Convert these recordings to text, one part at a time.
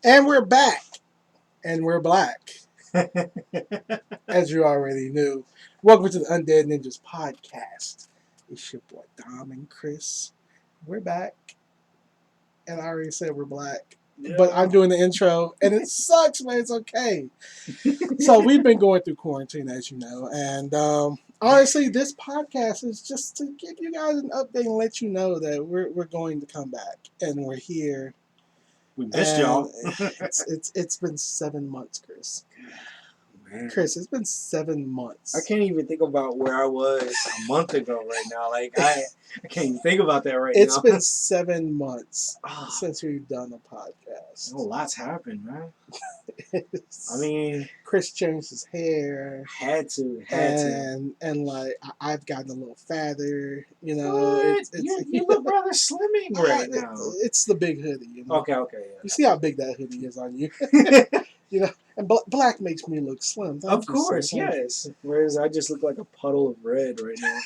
And we're back. And we're black, as you already knew. Welcome to the Undead Ninjas podcast. It's your boy Dom and Chris. We're back. And I already said we're black. But I'm doing the intro, and it sucks, man. It's okay. So we've been going through quarantine, as you know. And honestly, this podcast is just to give you guys an update and let you know that we're going to come back. And we're here. We missed y'all. It's been 7 months, Chris. Man. Chris, it's been 7 months. I can't even think about where I was a month ago right now. Like I can't even think about that right now. It's been 7 months since we've done a podcast. A lot's happened, man. I mean, Chris changed his hair. Had to. And like I've gotten a little fatter. You know, you look rather slimming right now. It's the big hoodie. You know? Okay. Yeah. You see how big that hoodie is on you. You know, and black makes me look slim. Of course, yes. Whereas I just look like a puddle of red right now.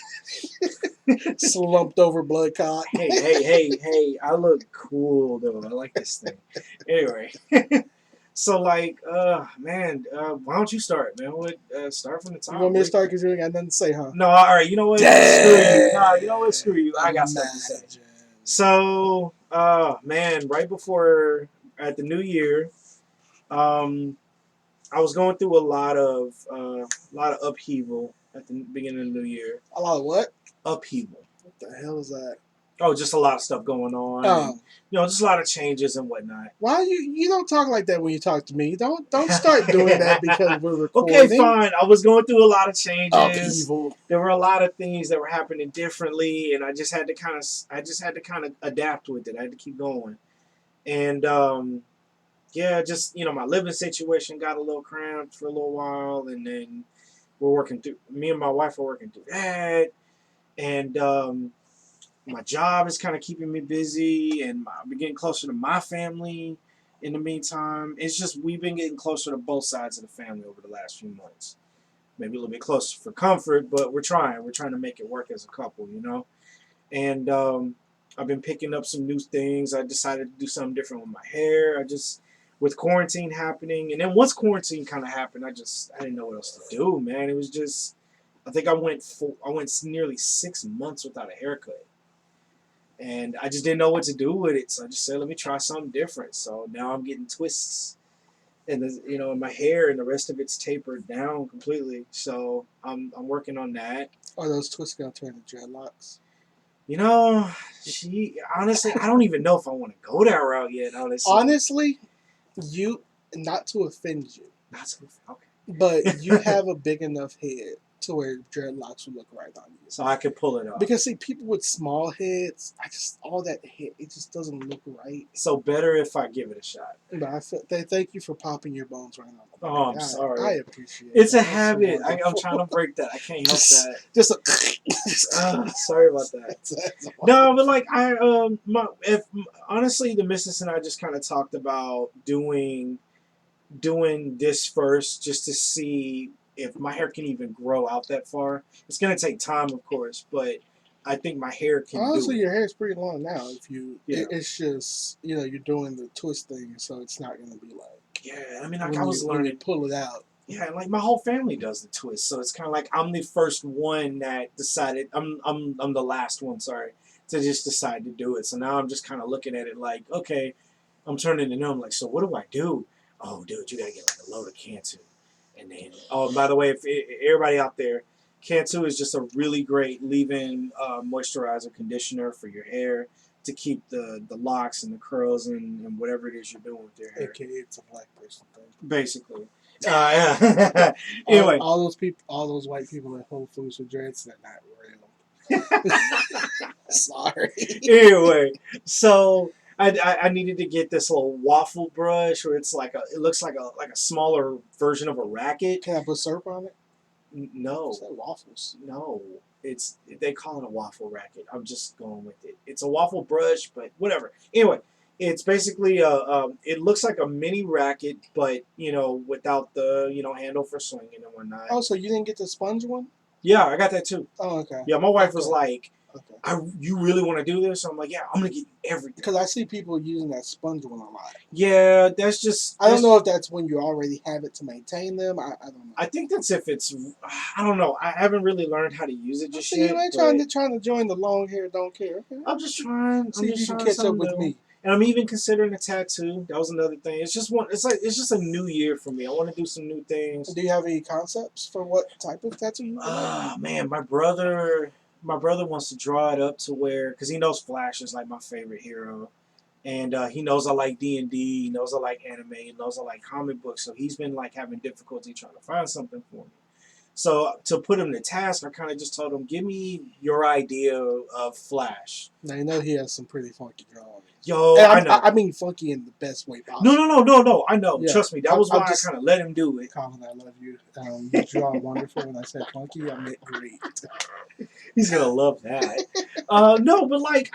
Slumped over blood clot. Hey! I look cool though. I like this thing. Anyway. So like, man, why don't you start, man? Start from the top. You want me to start because you ain't got nothing to say, huh? No, all right. You know what? Screw you. No, you know what? Screw you. I got something to say. So, man, right before at the New Year, I was going through a lot of upheaval at the beginning of the New Year. A lot of what? Upheaval. What the hell is that? Oh, just a lot of stuff going on. And, just a lot of changes and whatnot. Why you don't talk like that when you talk to me? Don't start doing that because we're recording. Okay, fine. I was going through a lot of changes. Upheaval. There were a lot of things that were happening differently, and I just had to kind of adapt with it. I had to keep going, and just my living situation got a little cramped for a little while, and then me and my wife are working through that, and my job is kind of keeping me busy, and I've been getting closer to my family in the meantime. It's just we've been getting closer to both sides of the family over the last few months. Maybe a little bit closer for comfort, but we're trying. We're trying to make it work as a couple, And I've been picking up some new things. I decided to do something different with my hair. With quarantine happening, and then once quarantine kind of happened, I didn't know what else to do, man. It was just, I think I went nearly 6 months without a haircut. And I just didn't know what to do with it, so I just said, let me try something different. So now I'm getting twists, and in my hair, and the rest of it's tapered down completely. So I'm working on that. Are those twists gonna turn into dreadlocks? Honestly, I don't even know if I want to go that route yet. Honestly, not to offend you, okay, but you have a big enough head to where dreadlocks would look right on you. So I could pull it off. Because see, people with small heads, all that head, it just doesn't look right. So better if I give it a shot. But thank you for popping your bones right now. Oh, I'm sorry. I appreciate it. It's a habit. I'm trying to break that. I can't help that. Sorry about that. No, but like honestly, the missus and I just kind of talked about doing this first, just to see if my hair can even grow out that far. It's gonna take time, of course, but I think my hair can. Honestly, do it. Your hair is pretty long now. It's just you're doing the twist thing, so it's not gonna be like. Yeah, I mean, like I was learning to pull it out. Yeah, like my whole family does the twist, so it's kind of like I'm the first one that decided. I'm the last one, sorry, to just decide to do it. So now I'm just kind of looking at it like, okay, I'm turning to know. I'm like, so what do I do? Oh, dude, you gotta get like a load of Cantu. And then, by the way, if everybody out there, Cantu is just a really great leave-in moisturizer conditioner for your hair to keep the locks and the curls and whatever it is you're doing with your hair. AKA it's a black person thing. Basically. Anyway. All those white people at Whole Foods with dreads, they're not real. Sorry. Anyway, so I needed to get this little waffle brush where it looks like a smaller version of a racket. Can I put syrup on it? No. It's like waffles. No. They call it a waffle racket. I'm just going with it. It's a waffle brush, but whatever. Anyway, it's basically it looks like a mini racket, but without the handle for swinging and whatnot. Oh, so you didn't get the sponge one? Yeah, I got that too. Oh, okay. Yeah, my wife was like, You really want to do this? So I'm like, yeah, I'm gonna get you everything. Because I see people using that sponge one a lot. Yeah, that's just. I don't know if that's when you already have it to maintain them. I don't know. I think that's if it's. I don't know. I haven't really learned how to use it just So yet. you ain't trying to join the long hair don't care. Okay. I'm just trying. See if you can catch up with me. And I'm even considering a tattoo. That was another thing. It's just one. It's just a new year for me. I want to do some new things. Do you have any concepts for what type of tattoo you want? Ah, man, my brother wants to draw it up to where, because he knows Flash is like my favorite hero, and he knows I like D&D. He knows I like anime. He knows I like comic books. So he's been like having difficulty trying to find something for me. So to put him to task, I kind of just told him, "Give me your idea of Flash." Now you know he has some pretty funky drawings. Yo, And I know. I mean funky in the best way possible. No. I know. Yeah. Trust me. That was why just, I kind of let him do it. Colin, I love you. You draw wonderful. When I said funky, I meant great. He's gonna love that. No, but like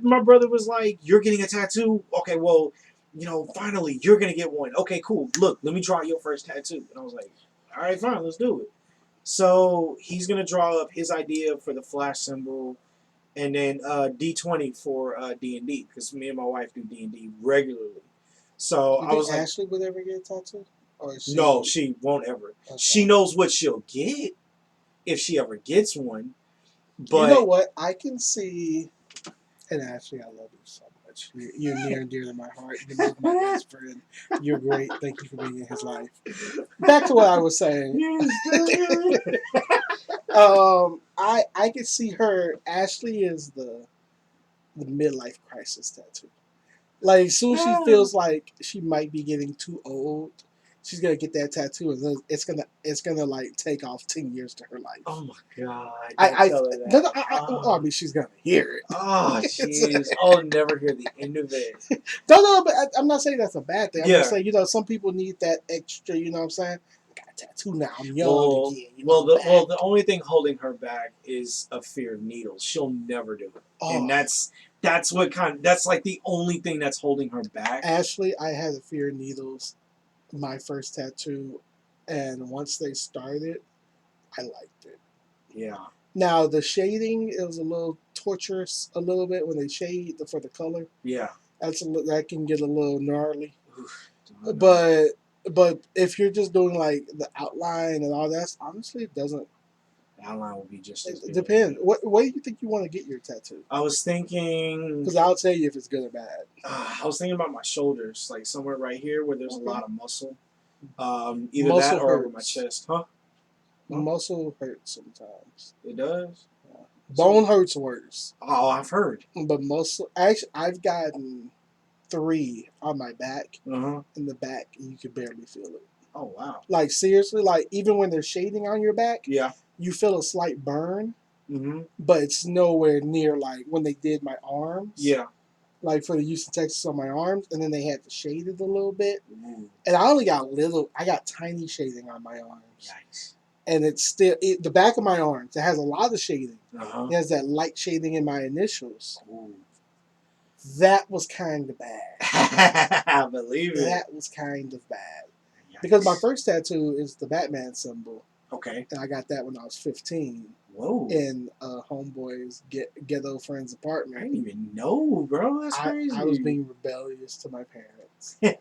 my brother was like, "You're getting a tattoo? Okay, well, finally you're gonna get one. Okay, cool. Look, let me draw your first tattoo." And I was like, "All right, fine, let's do it." So he's gonna draw up his idea for the Flash symbol, and then D20 for D&D, because me and my wife do D&D regularly. So You I was think like, Ashley would ever get a tattoo? Or no, she won't ever. Okay. She knows what she'll get if she ever gets one. But you know what? I can see, and Ashley, I love you so much. You're near and dear to my heart. You're my best friend. You're great. Thank you for being in his life. Back to what I was saying. I can see her. Ashley is the midlife crisis tattoo. Like, soon she feels like she might be getting too old, she's gonna get that tattoo, and it's gonna like take off 10 years to her life. Oh my god! I mean, she's gonna hear it. Oh jeez! I'll never hear the end of it. No, but I'm not saying that's a bad thing. I'm Yeah. just saying, some people need that extra. You know what I'm saying? I got a tattoo now. I'm young again. The only thing holding her back is a fear of needles. She'll never do it, and that's like the only thing that's holding her back. Ashley, I had a fear of needles, my first tattoo, and once they started, I liked it. Yeah. Now the shading, it was a little torturous, a little bit when they shade for the color. Yeah. That can get a little gnarly. But if you're just doing like the outline and all that, honestly, it doesn't. The outline will be just. It depends. What do you think you want to get your tattoo? I was thinking. Because I'll tell you if it's good or bad. I was thinking about my shoulders, like somewhere right here where there's a lot of muscle. Either muscle that or hurts. over my chest, huh? Muscle hurts sometimes. It does. Yeah. Bone hurts worse. Oh, I've heard. But muscle. Actually, I've gotten 3 on my back. Uh-huh. In the back, and you can barely feel it. Oh wow! Like seriously, like even when they're shading on your back, yeah, you feel a slight burn. Mm-hmm. But it's nowhere near like when they did my arms. Yeah. Like for the Houston Texas on my arms, and then they had to shade it a little bit. Ooh. And I only got I got tiny shading on my arms. Yikes. And it's still, the back of my arms, it has a lot of shading. Uh-huh. It has that light shading in my initials. Ooh. That was kind of bad. I believe it. That was kind of bad. Yikes. Because my first tattoo is the Batman symbol. Okay. And I got that when I was 15. Whoa. In homeboy's ghetto friend's apartment. I didn't even know, bro. That's crazy. I was being rebellious to my parents. They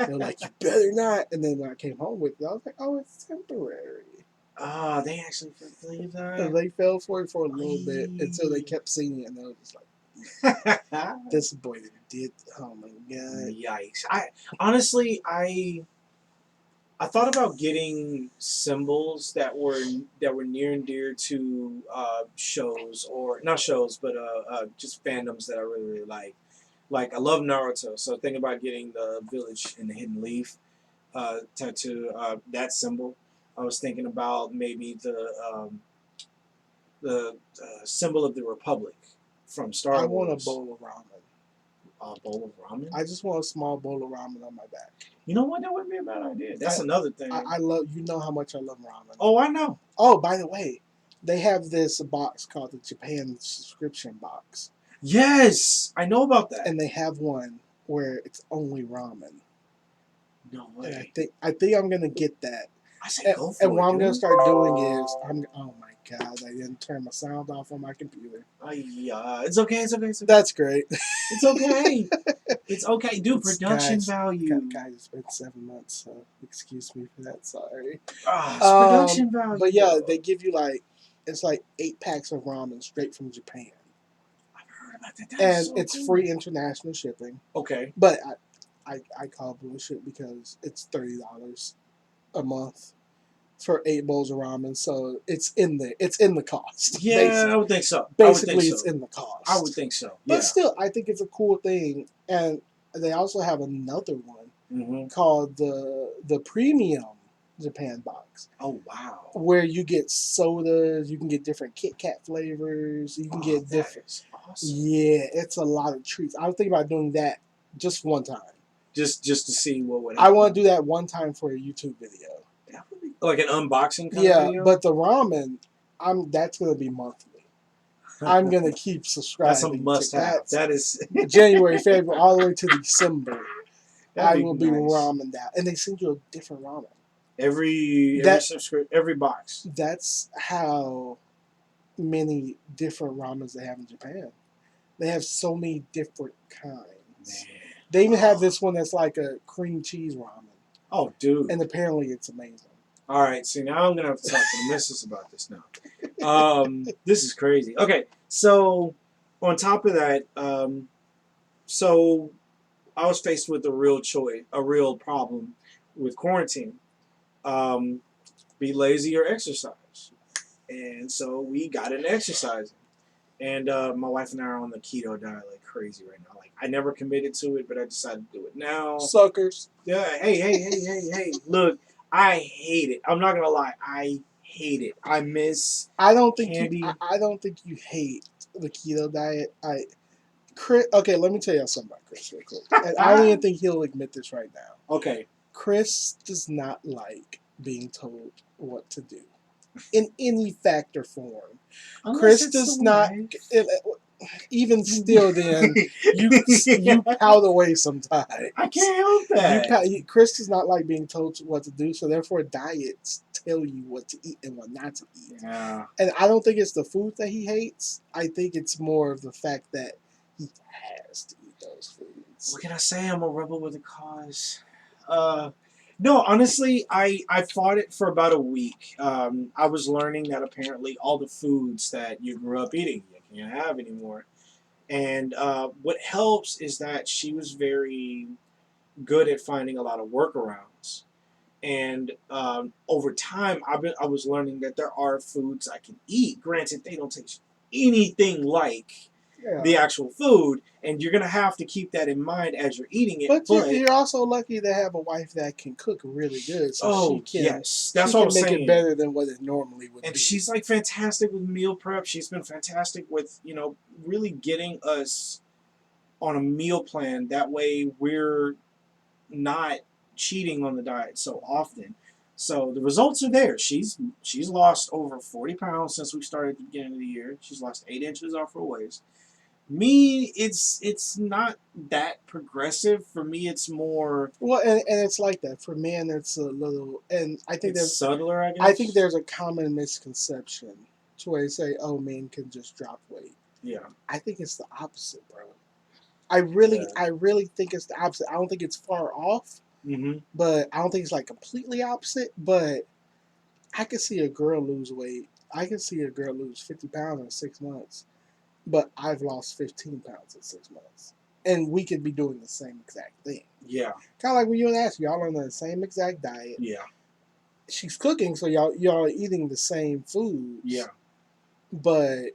were like, "You better not." And then when I came home with it, I was like, "Oh, it's temporary." Ah, they actually believe that. And they fell for it for a little bit until they kept seeing it, and they were just like, "This boy did." Oh my god! Yikes! I thought about getting symbols that were near and dear to shows, or not shows, but just fandoms that I really, really like. Like I love Naruto, so think about getting the village in the Hidden Leaf tattoo, that symbol. I was thinking about maybe the symbol of the Republic from Star Wars. I want a bowl of ramen. A bowl of ramen? I just want a small bowl of ramen on my back. You know what? That wouldn't be a bad idea. That's another thing. I love, you know how much I love ramen. Oh, I know. Oh, by the way, they have this box called the Japan subscription box. Yes, I know about that. And they have one where it's only ramen. No way. And I think I'm gonna get that. I say go for And it. what I'm gonna dude. start doing is oh my god, I didn't turn my sound off on my computer. It's okay. It's okay. It's okay. That's great. It's okay. It's okay, dude. It's Production guys, value. Guys, it's been 7 months, so excuse me for that. Sorry. It's production value. But yeah, they give you like it's like 8 packs of ramen straight from Japan, I've heard about that. That is and so it's cool. free international shipping. Okay. But I call bullshit because it's $30 a month for 8 bowls of ramen, so it's in the cost. Yeah, I would think so. Basically, it's in the cost. I would think so. But Yeah. still, I think it's a cool thing, and they also have another one called the premium Japan box. Oh wow! Where you get sodas, you can get different Kit Kat flavors, you can get different. Awesome. Yeah, it's a lot of treats. I was thinking about doing that just one time. Just to see what would happen. I want to do that one time for a YouTube video. That would be like an unboxing kind of video? Yeah, but the ramen, that's gonna be monthly. I'm gonna keep subscribing. That's a must-have. That is January, February, all the way to December. I will be nice. ramen down, and they send you a different ramen every box. That's how many different ramens they have in Japan. They have so many different kinds. Man. They even have this one that's like a cream cheese ramen. Oh, dude! And apparently, it's amazing. All right, see now I'm gonna have to talk to the missus about this now. This is crazy. Okay, so on top of that, so I was faced with a real problem with quarantine. Be lazy or exercise, and so we got into exercising. And my wife and I are on the keto diet like crazy right now. Like I never committed to it, but I decided to do it now. Suckers. Yeah. Hey. Look. I hate it. I'm not gonna lie. I hate it. I miss. I don't think candy. I don't think you hate the keto diet. Chris. Okay, let me tell you something about Chris real quick. And I don't even think he'll admit this right now. Okay. Chris does not like being told what to do in any fact or form. Unless Chris does not. Even still, then you pout away sometimes. I can't help that. Chris does not like being told what to do, so therefore diets tell you what to eat and what not to eat. Yeah. And I don't think it's the food that he hates. I think it's more of the fact that he has to eat those foods. What can I say? I'm a rebel with a cause. No, honestly, I fought it for about a week. I was learning that apparently all the foods that you grew up eating, you can't have anymore. And what helps is that she was very good at finding a lot of workarounds. And over time, I was learning that there are foods I can eat. Granted, they don't taste anything like the actual food, and you're going to have to keep that in mind as you're eating it. But you're also lucky to have a wife that can cook really good. So she can, yes. That's what I'm saying. Make it better than what it normally would be. And she's like fantastic with meal prep. She's been fantastic with, really getting us on a meal plan. That way we're not cheating on the diet so often. So the results are there. She's lost over 40 pounds since we started at the beginning of the year. She's lost 8 inches off her waist. Me, it's not that progressive. For me, it's more... Well, and it's like that. For men, it's a little... And I think there's subtler, I guess? I think there's a common misconception to where they say, oh, men can just drop weight. Yeah. I think it's the opposite, bro. I really think it's the opposite. I don't think it's far off, but I don't think it's like completely opposite. But I could see a girl lose weight. I could see a girl lose 50 pounds in 6 months, but I've lost 15 pounds in 6 months, and we could be doing the same exact thing. Yeah, kind of like when you and Ashley, y'all are on the same exact diet. Yeah, she's cooking, so y'all are eating the same foods. Yeah, but.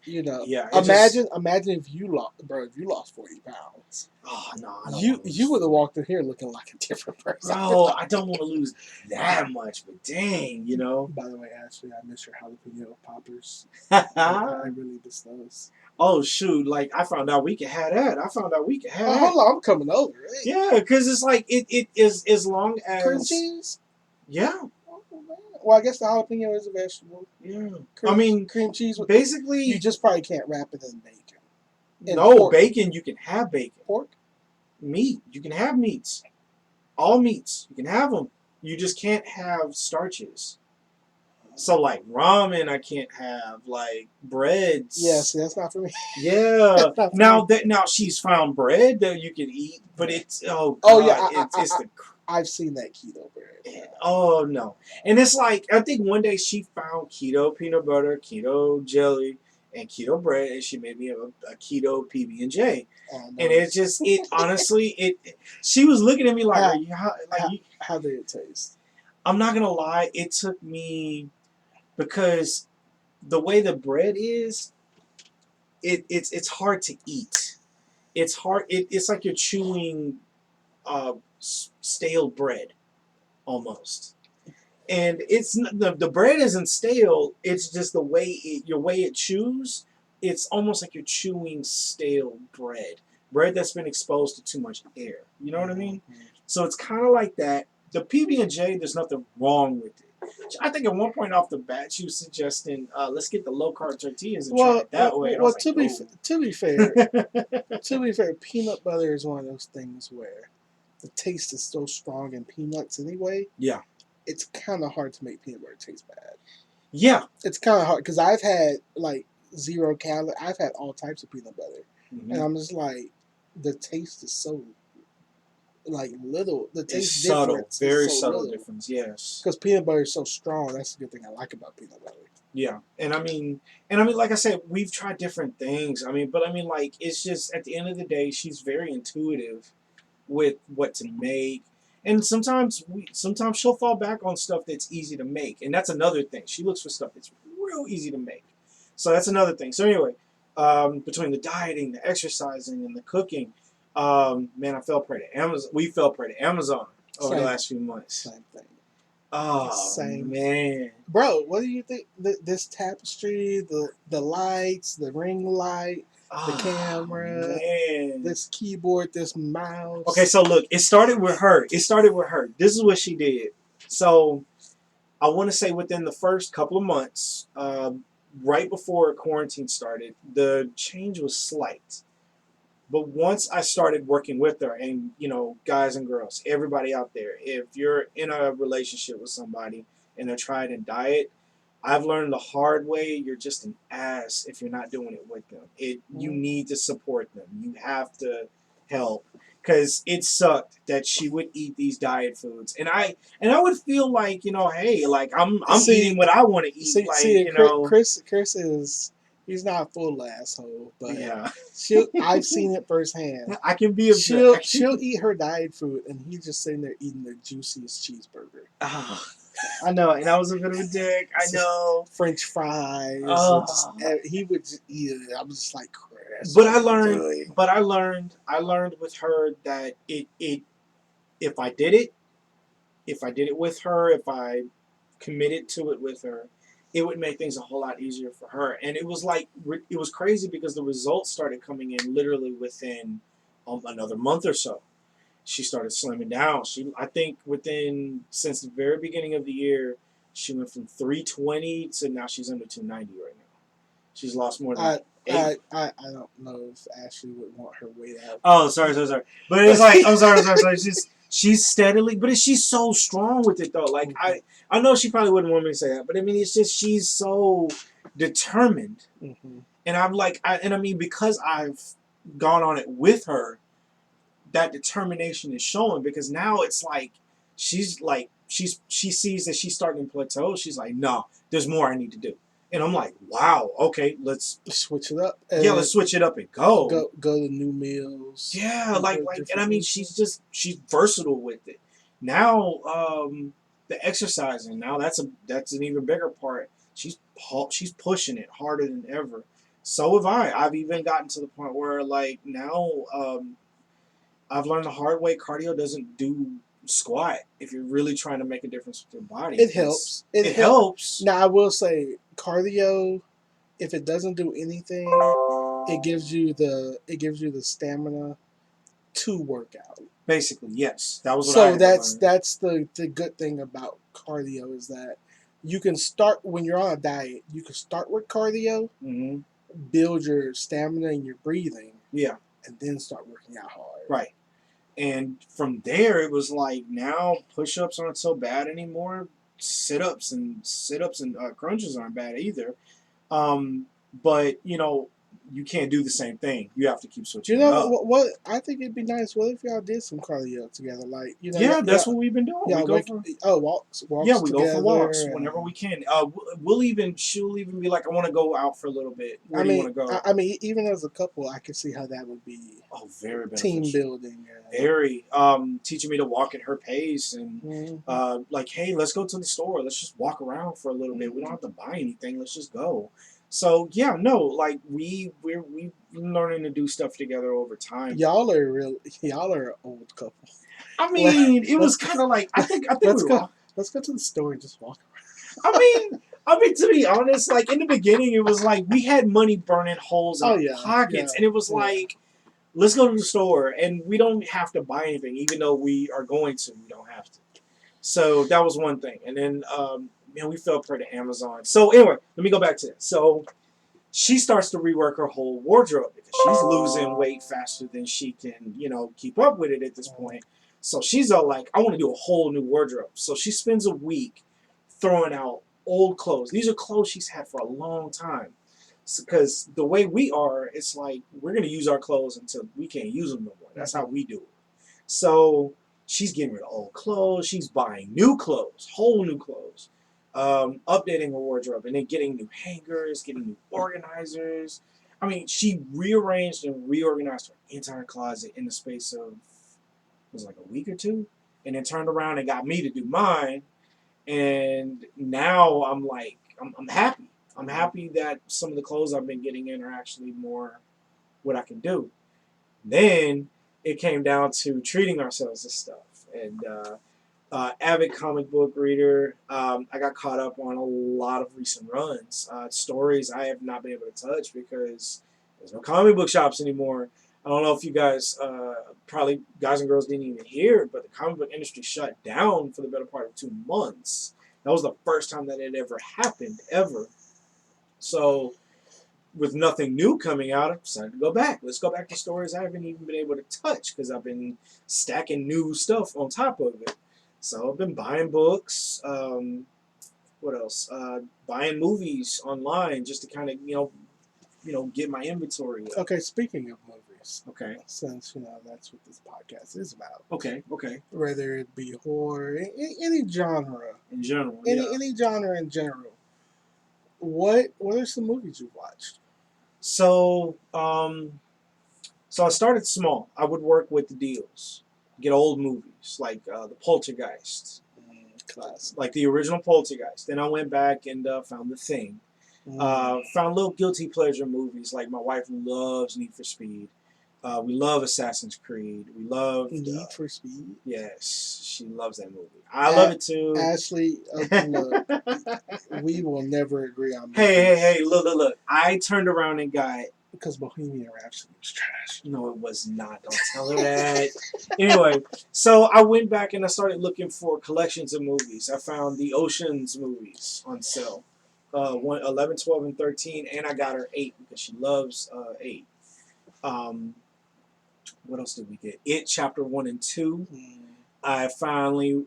Imagine if you lost 40 pounds. Oh no! You would have walked in here looking like a different person. Bro, I don't want to lose that much, but dang, By the way, Ashley, I miss your jalapeno poppers. I really miss those. Oh shoot! Like I found out we could have that. Hold on, I'm coming over. Right? Yeah, because it's like it is as long as cream cheese. Yeah. Well, I guess the jalapeno is a vegetable. Yeah. Cream cheese. Basically, you just probably can't wrap it in bacon. No, bacon. You can have bacon. Pork. Meat. You can have meats. All meats. You can have them. You just can't have starches. So like ramen, I can't have like breads. Yes, that's not for me. Yeah. That's not for Now me. that now she's found bread that you can eat, but it's oh god, Oh yeah, it's the I've seen that keto bread. oh no. And it's like I think one day she found keto peanut butter, keto jelly, and keto bread, and she made me a keto PB and J. And it's just it honestly it. She was looking at me like, are you how did it taste? I'm not gonna lie, it took me because the way the bread is, it's hard to eat. It's hard. It's like you're chewing stale bread almost. And it's the bread isn't stale. It's just the way your way it chews. It's almost like you're chewing stale bread that's been exposed to too much air. You know what I mean? So it's kind of like that. The PB and J, there's nothing wrong with it. I think at one point off the bat, she was suggesting, let's get the low carb tortillas and try it that way. And I was to be fair, peanut butter is one of those things where the taste is so strong in peanuts anyway. Yeah. It's kind of hard to make peanut butter taste bad. Yeah. It's kind of hard because I've had like 0 calorie. I've had all types of peanut butter, and I'm just like, the taste is so like little. The taste subtle, difference very is so subtle little. difference. Yes. Because peanut butter is so strong. That's the good thing I like about peanut butter. Yeah, and I mean, like I said, we've tried different things. I mean, like it's just at the end of the day, she's very intuitive with what to make. And sometimes she'll fall back on stuff that's easy to make, and that's another thing. She looks for stuff that's real easy to make. So that's another thing. So anyway, between the dieting, the exercising, and the cooking, man, I fell prey to Amazon. We fell prey to Amazon over the last few months. Same thing. Oh man, bro, what do you think? This tapestry, the lights, the ring light, the camera, this keyboard, this mouse. Okay, so look, it started with her. This is what she did. So I want to say within the first couple of months, right before quarantine started, the change was slight. But once I started working with her, and guys and girls, everybody out there, if you're in a relationship with somebody and they're trying to diet, I've learned the hard way. You're just an ass if you're not doing it with them. You need to support them. You have to help, because it sucked that she would eat these diet foods, and I would feel like hey, like I'm eating what I want to eat. Chris is. He's not a full asshole, but yeah, I've seen it firsthand. I can be a she'll eat her diet food, and he's just sitting there eating the juiciest cheeseburger. Oh, I know, and I was a bit of a dick. I know. French fries. He would just eat it. I was just like, Chris. But I learned with her that if I did it with her, if I committed to it with her, it would make things a whole lot easier for her. And it was crazy because the results started coming in literally within another month or so. She started slimming down. I think since the very beginning of the year, she went from 320 to now she's under 290 right now. She's lost more than 8. I don't know if Ashley would want her weight out. Oh, sorry. But it's like, I'm sorry. She's steadily, but she's so strong with it though. Like I know she probably wouldn't want me to say that, but I mean, it's just she's so determined, and I'm like, because I've gone on it with her, that determination is showing, because now it's like she sees that she's starting to plateau. She's like, no, there's more I need to do. And I'm like, wow, okay, let's switch it up. Let's switch it up and go to new meals. Yeah, and I mean, she's versatile with it. Now, the exercising, now that's an even bigger part. She's pushing it harder than ever. So have I. I've even gotten to the point where now, I've learned the hard way. Cardio doesn't do squat if you're really trying to make a difference with your body. It helps. It helps. Now I will say cardio, if it doesn't do anything, it gives you the stamina to work out. Basically, yes. That was what that's the good thing about cardio, is that you can start when you're on a diet. You can start with cardio, build your stamina and your breathing, and then start working out hard. Right. And from there, it was like now push-ups aren't so bad anymore. Sit-ups and crunches aren't bad either. Um, but you can't do the same thing. You have to keep You switching it know up. what? I think it'd be nice. What if y'all did some cardio together? Like Yeah, that's what we've been doing. We y'all go wake for walks we go for walks together. whenever we can. She'll even be like, I want to go out for a little bit. Where I do you mean, want to go? even as a couple, I can see how that would be Oh, very team beneficial. building. Very teaching me to walk at her pace and Mhm. like, hey, let's go to the store. Let's just walk around for a little bit. We don't have to buy anything. Let's just go. So yeah, no, like we've been learning to do stuff together over time. Y'all are an old couple. I Let, mean, it was let's kind of like I think we let's were go. all. Let's go to the store and just walk I mean, to be honest, like in the beginning, it was like we had money burning holes in around. Oh our yeah, yeah, pockets, and it was yeah. like, let's go to the store, and we don't have to buy anything, even though we are going to. We don't have to. So that was one thing, and then man, we fell prey to Amazon. So anyway, let me go back to that. So she starts to rework her whole wardrobe because she's losing weight faster than she can, keep up with it at this point. So she's all like, I want to do a whole new wardrobe. So she spends a week throwing out old clothes. These are clothes she's had for a long time. Because the way we are, it's like we're going to use our clothes until we can't use them no more. That's how we do it. So she's getting rid of old clothes. She's buying new clothes, whole new clothes, updating her wardrobe, and then getting new hangers, getting new organizers. I mean, she rearranged and reorganized her entire closet in the space of, it was like a week or two, and then turned around and got me to do mine. And now I'm like, I'm happy. I'm happy that some of the clothes I've been getting in are actually more what I can do. Then it came down to treating ourselves to stuff. And avid comic book reader, I got caught up on a lot of recent runs. Stories I have not been able to touch because there's no comic book shops anymore. I don't know if you guys, probably guys and girls didn't even hear it, but the comic book industry shut down for the better part of 2 months. That was the first time that it ever happened, ever. So with nothing new coming out, I decided to go back. Let's go back to stories I haven't even been able to touch because I've been stacking new stuff on top of it. So I've been buying books. What else? Buying movies online just to kind of get my inventory up. Okay, speaking of movies, Okay. since that's what this podcast is about. Okay. Okay. Whether it be horror, any genre, In general, yeah. any genre in general. What are some movies you've watched? So I started small. I would work with the deals, get old movies like the Poltergeist, Classic. like the original Poltergeist. Then I went back and found The Thing. Found little guilty pleasure movies like my wife loves Need for Speed. We love Assassin's Creed. We love Need for Speed. Yes, she loves that movie. I love it too. Ashley, look, we will never agree on movies. Hey! Look! I turned around and got. Because Bohemian Rhapsody was trash. No, it was not. Don't tell her that. Anyway, so I went back and I started looking for collections of movies. I found the Oceans movies on sale. 11, 12, and 13, and I got her 8 because she loves 8. What else did we get? It Chapter 1 and 2. I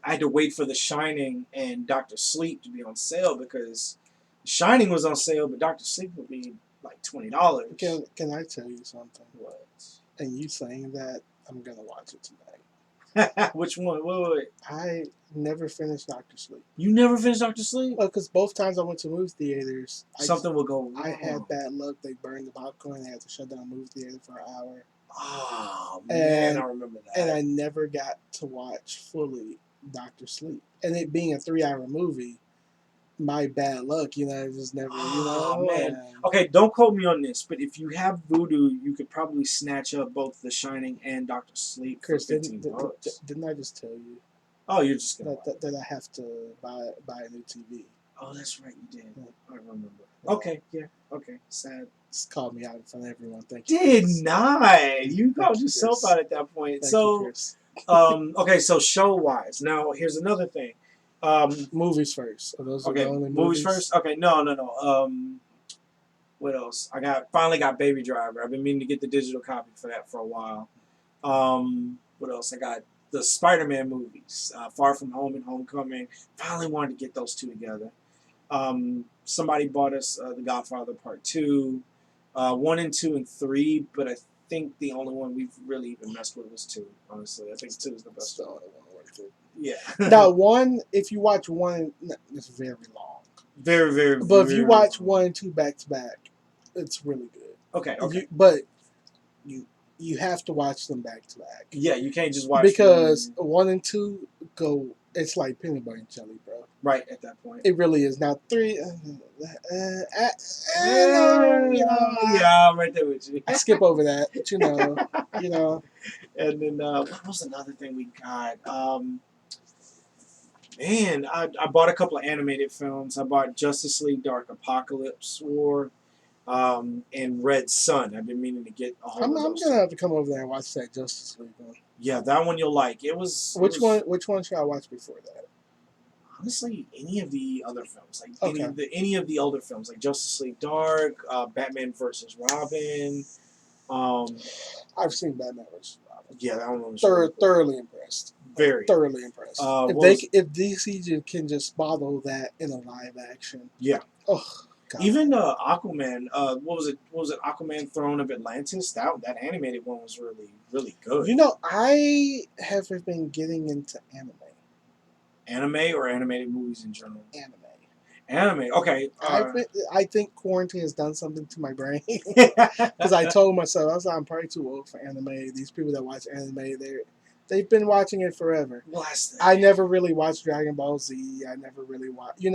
had to wait for The Shining and Doctor Sleep to be on sale because The Shining was on sale, but Doctor Sleep would be like $20. Can I tell you something? What? And you saying that, I'm gonna watch it tonight. Which one? Wait. I never finished Doctor Sleep. You never finished Doctor Sleep? Because both times I went to movie theaters, something would go wrong. I had bad luck. They burned the popcorn. They had to shut down the movie theater for an hour. Oh man, I remember that. And I never got to watch fully Doctor Sleep. And it being a 3-hour movie, my bad luck, it just never, man. Okay, don't quote me on this, but if you have Vudu, you could probably snatch up both The Shining and Doctor Sleep for Chris, $15. Didn't I just tell you? Oh, you're just gonna that I have to buy a new TV. Oh, that's right, you did. Yeah. I remember. Okay, yeah, okay. Sad. Just called me out in front of everyone. Thank you. Did Chris. not. You called you, yourself Chris. out at that point. Thank so, you, Chris. Okay, so show wise. Now, here's another thing. Movies first. Are those Okay, the only movies first. Okay, no. What else? Finally got Baby Driver. I've been meaning to get the digital copy for that for a while. what else? I got the Spider-Man movies, Far From Home and Homecoming. Finally wanted to get those two together. Somebody bought us The Godfather Part 2, 1 and 2 and 3, but I think the only one we've really even messed with was 2, honestly. I think 2 is the best one. Yeah. Now, one, if you watch one, it's very long. Very, very, But if very you watch long. 1 and 2 back to back, it's really good. Okay, okay. But you have to watch them back to back. Yeah, you can't just watch because 1 and 2 go. It's like peanut butter and jelly, bro. Right at that point. It really is. Now 3. Yeah, I'm right there with you. I skip over that, but you know. And then what was another thing we got? Man, I bought a couple of animated films. I bought Justice League Dark Apocalypse War and Red Sun. I've been meaning to get a hold of those. I'm gonna have to come over there and watch that Justice League one. Yeah, that one you'll like. Which one should I watch before that? Honestly, any of the other films, like Okay. any of the older films, like Justice League Dark, Batman versus Robin. I've seen Batman vs. Robin. Yeah, that one was thoroughly impressed. Very thoroughly impressed. If DC can just bottle that in a live action. Yeah. Oh God. Even Aquaman. What was it? Aquaman: Throne of Atlantis? That animated one was really, really good. You know, I haven't been getting into anime. Anime or animated movies in general? Anime. Okay. I think quarantine has done something to my brain because I told myself I was like, I'm probably too old for anime. These people that watch anime, they've been watching it forever. I never really watched Dragon Ball Z. I never really watched.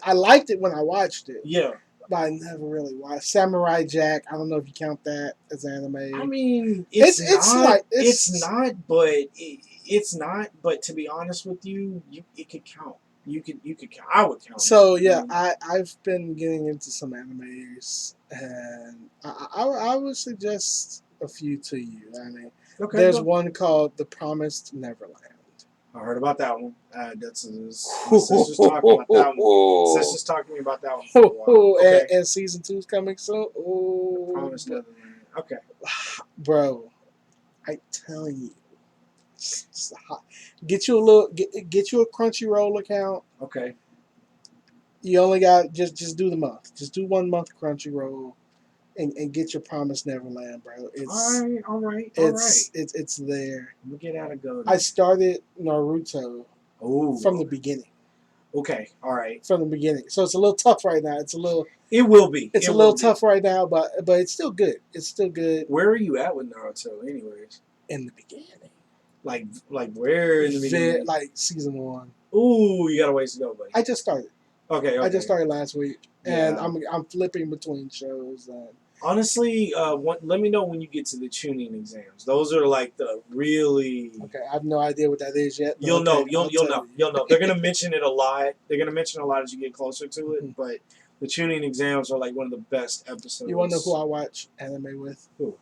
I liked it when I watched it. Yeah. But I never really watched Samurai Jack. I don't know if you count that as anime. I mean, it's not. But to be honest with you, it could count. You could count. I would count. So yeah, I've been getting into some animes, and I would suggest a few to you. I mean, there's one called The Promised Neverland. I heard about that one. That's my sister's talking about that one. Sister's talking about that one for a while. Okay. And season 2 is coming soon. Oh, Promised Neverland. Okay, bro, I'm telling you. It's hot. Get you a Crunchyroll account. Okay. You only got just do the month. Just do 1 month Crunchyroll, and get your Promised Neverland, bro. All right. It's there. We'll get out of go. I started Naruto. From the beginning. Okay. All right. From the beginning, so it's a little tough right now. It will be. It's a little tough right now, but it's still good. It's still good. Where are you at with Naruto, anyways? In the beginning. Like where in the beginning? Like season 1. Ooh, you got a ways to go, buddy. I just started. Okay. I just started last week, and I'm flipping between shows. And honestly, let me know when you get to the tuning exams. Those are like the really. Okay, I have no idea what that is yet. You'll know. You'll know. They're gonna mention it a lot. They're gonna mention a lot as you get closer to it. But the tuning exams are like one of the best episodes. You want to know who I watch anime with? Who?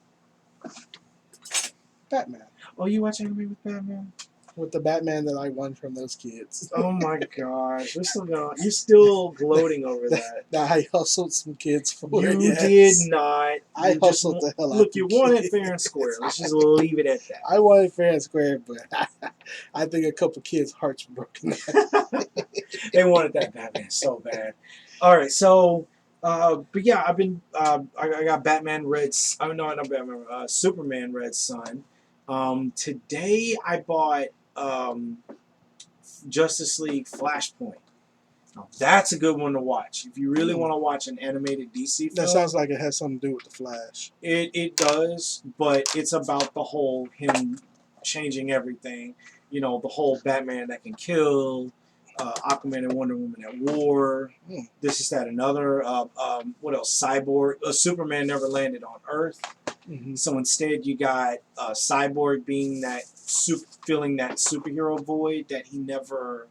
Batman. Oh, you watch anime with Batman? With the Batman that I won from those kids. Oh my gosh, you're still gloating over that. That I hustled some kids for. You did not. I hustled the hell out. Look, you won it fair and square. Let's just leave it at that. I won it fair and square, but I think a couple kids' hearts were broken. They wanted that Batman so bad. All right, so. But yeah, I've been. I got Batman Red. Oh no, not Batman. Superman Red Sun. Today I bought Justice League Flashpoint. Now, that's a good one to watch if you really want to watch an animated DC film. That sounds like it has something to do with the Flash. It does, but it's about the whole him changing everything. You know, the whole Batman that can kill. Aquaman and Wonder Woman at war. This is that another. What else? Cyborg. Superman never landed on Earth. Mm-hmm. So instead, you got Cyborg being filling that superhero void that he never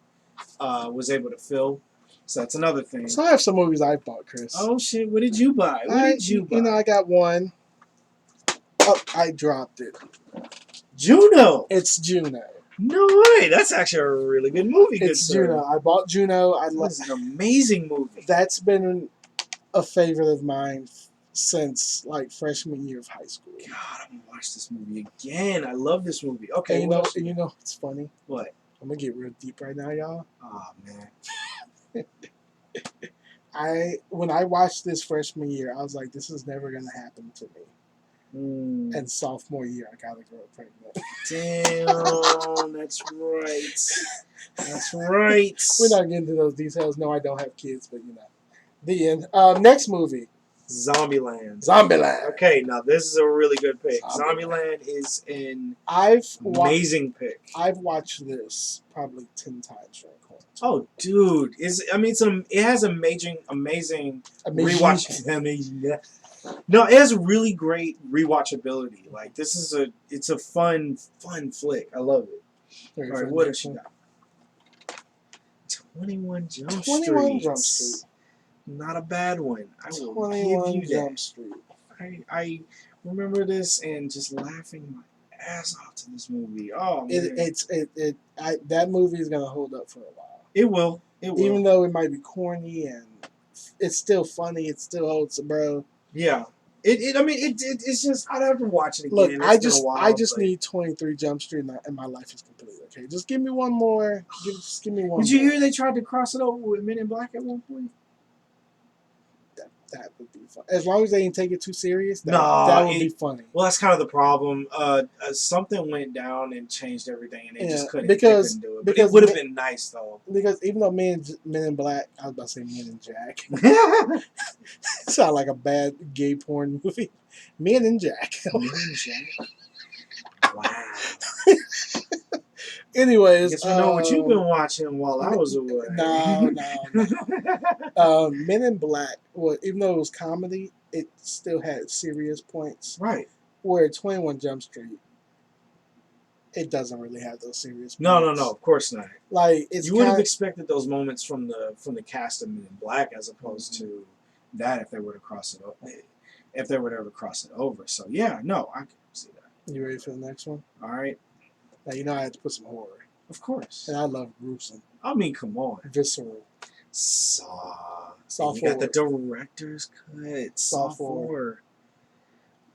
was able to fill. So that's another thing. So I have some movies I bought, Chris. Oh shit! What did you buy? You know, I got one. Oh, I dropped it. Juno. It's Juno. No way! That's actually a really good movie. It's Juno. I bought Juno. It's an amazing movie. That's been a favorite of mine since like freshman year of high school. God, I'm gonna watch this movie again. I love this movie. Okay, And you what know, else you and you got? know what's funny? What? I'm gonna get real deep right now, y'all. Oh man. When I watched this freshman year, I was like, this is never gonna happen to me. And sophomore year, I got a girl pregnant. Damn, that's right. That's right. We're not getting into those details. No, I don't have kids, but you know. The end. Next movie, Zombieland. Zombieland. Okay, now this is a really good pick. Zombieland. Zombieland is an Amazing pick. I've watched this probably 10 times during quarantine. Oh, dude, it has amazing rewatch. Amazing. Yeah. No, it has really great rewatchability. Like it's a fun flick. I love it. Ready All for right, the what next else you one? got? 21 Jump 21 Jump Street. Street. Not a bad one. I will 21 give you Jump that. Street. I remember this and just laughing my ass off to this movie. Oh man, That movie is gonna hold up for a while. it will. It will. Even though it might be corny and it's still funny, it still holds, bro. Yeah. It's just I'd have to watch it again. Look, It's I been a while, I just but- need 23 Jump Street and my life is complete. Okay, just give me one more. Just give me one. Did you more. hear they tried to cross it over with Men in Black at one point? That would be fun. As long as they didn't take it too serious, that would be funny. Well, that's kind of the problem. Something went down and changed everything, and they just couldn't. Because they couldn't do it. But it would have been nice though. Because even though Men in Black, I was about to say Men in Jack. Sound like a bad gay porn movie. Men in Jack. Men in Jack. Wow. Anyways, Guess we know what you've been watching while I was away. No. Men in Black, well, even though it was comedy, it still had serious points. Right. Where 21 Jump Street, it doesn't really have those serious points. No, of course not. Like you would have expected those moments from the cast of Men in Black as opposed to that if they were to cross it over. If they were to ever cross it over. So yeah, no, I can see that. You ready for the next one? All right. Now you know I had to put some horror. Of course. And I love gruesome. I mean, come on. Visceral. Saw. Saw You 4. got the director's cut. Saw 4.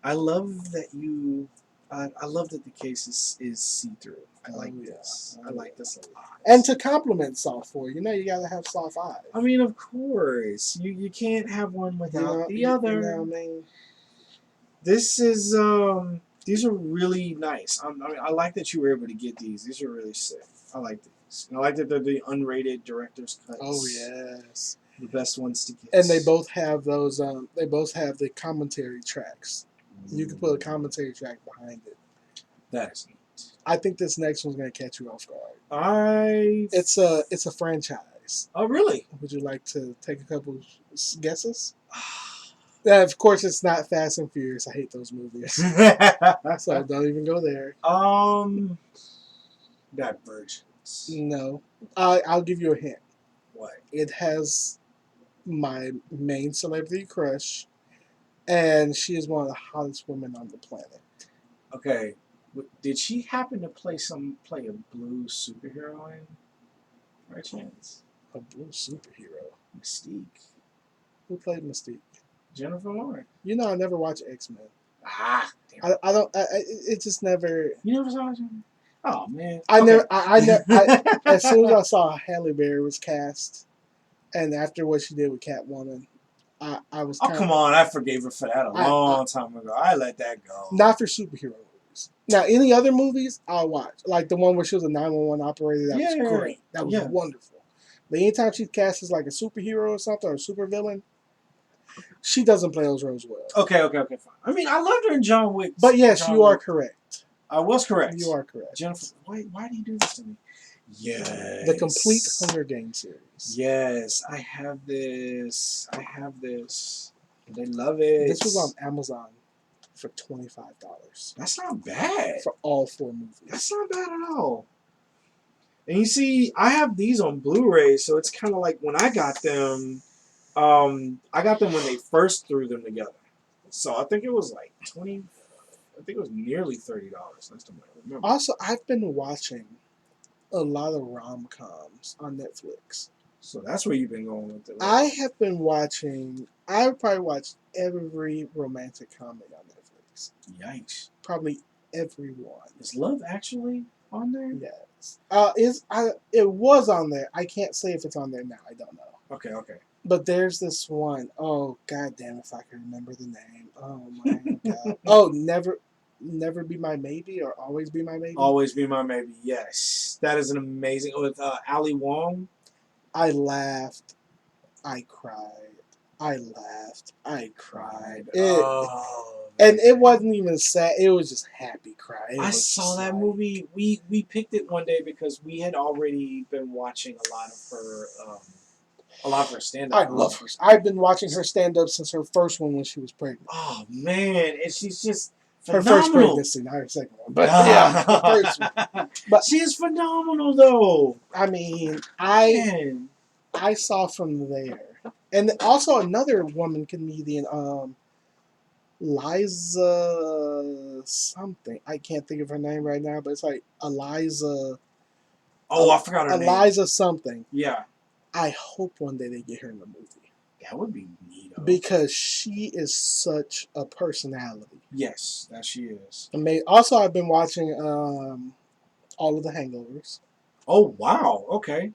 I love that you. I love that the case is see through. I like this. I like this a lot. And to complement Saw 4, you know you gotta have Saw 5. I mean, of course, you can't have one without the other. You know what I mean? This is these are really nice. I mean, I like that you were able to get these. These are really sick. I like these. And I like that they're the unrated director's cuts. Oh yes, the best ones to get. And they both have those. They both have the commentary tracks. You can put a commentary track behind it. That is neat. I think this next one's gonna catch you off guard. It's a franchise. Oh really? Would you like to take a couple guesses? Of course, it's not Fast and Furious. I hate those movies. So don't even go there. Divergence. No. I'll give you a hint. What? It has my main celebrity crush, and she is one of the hottest women on the planet. Okay. Did she happen to play a blue superhero in? By chance? A blue superhero? Mystique. Who played Mystique? Jennifer Lawrence. You know, I never watched X-Men. Damn. I don't. It just never. You never saw it? Oh man. I never. As soon as I saw Halle Berry was cast, and after what she did with Catwoman, I was. Oh come on! I forgave her for that a long time ago. I let that go. Not for superhero movies. Now, any other movies I'll watch, like the one where she was a 911 operator. That was great. That was wonderful. But anytime she's cast as like a superhero or something or a supervillain, she doesn't play those roles well. Okay, fine. I mean, I loved her in John Wick. But yes, you are correct. I was correct. You are correct. Jennifer, why do you do this to me? Yes. The complete Hunger Games series. Yes, I have this. They love it. This was on Amazon for $25. That's not bad. For all 4 movies. That's not bad at all. And you see, I have these on Blu-ray, so it's kind of like when I got them, I got them when they first threw them together. So I think it was like I think it was nearly $30 last time I remember. Also, I've been watching a lot of rom-coms on Netflix. So that's where you've been going with it. Right? I have been watching. I've probably watched every romantic comedy on Netflix. Yikes! Probably every one. Is Love Actually on there? Yes. It was on there. I can't say if it's on there now. I don't know. Okay. But there's this one. Oh god damn! If I can remember the name. Oh my god. Oh, never be my maybe or always be my maybe. Always Be My Maybe. Yes, that is an amazing with Ali Wong. I laughed. I cried. I laughed. I cried. And it wasn't even sad. It was just happy cry. I saw that movie. We picked it one day because we had already been watching a lot of her stand up. I love her. I've been watching her stand up since her first one when she was pregnant. Oh man, and she's just her phenomenal. First pregnancy, not her second one. But yeah, her first one. But she is phenomenal though. I mean, I saw from there. And also another woman comedian, Liza something. I can't think of her name right now, but it's like Eliza. Oh, I forgot her name. Eliza something. Yeah. I hope one day they get her in the movie. That would be neat. Because she is such a personality. Yes, that she is. Also, I've been watching all of the Hangovers. Oh, wow. Okay.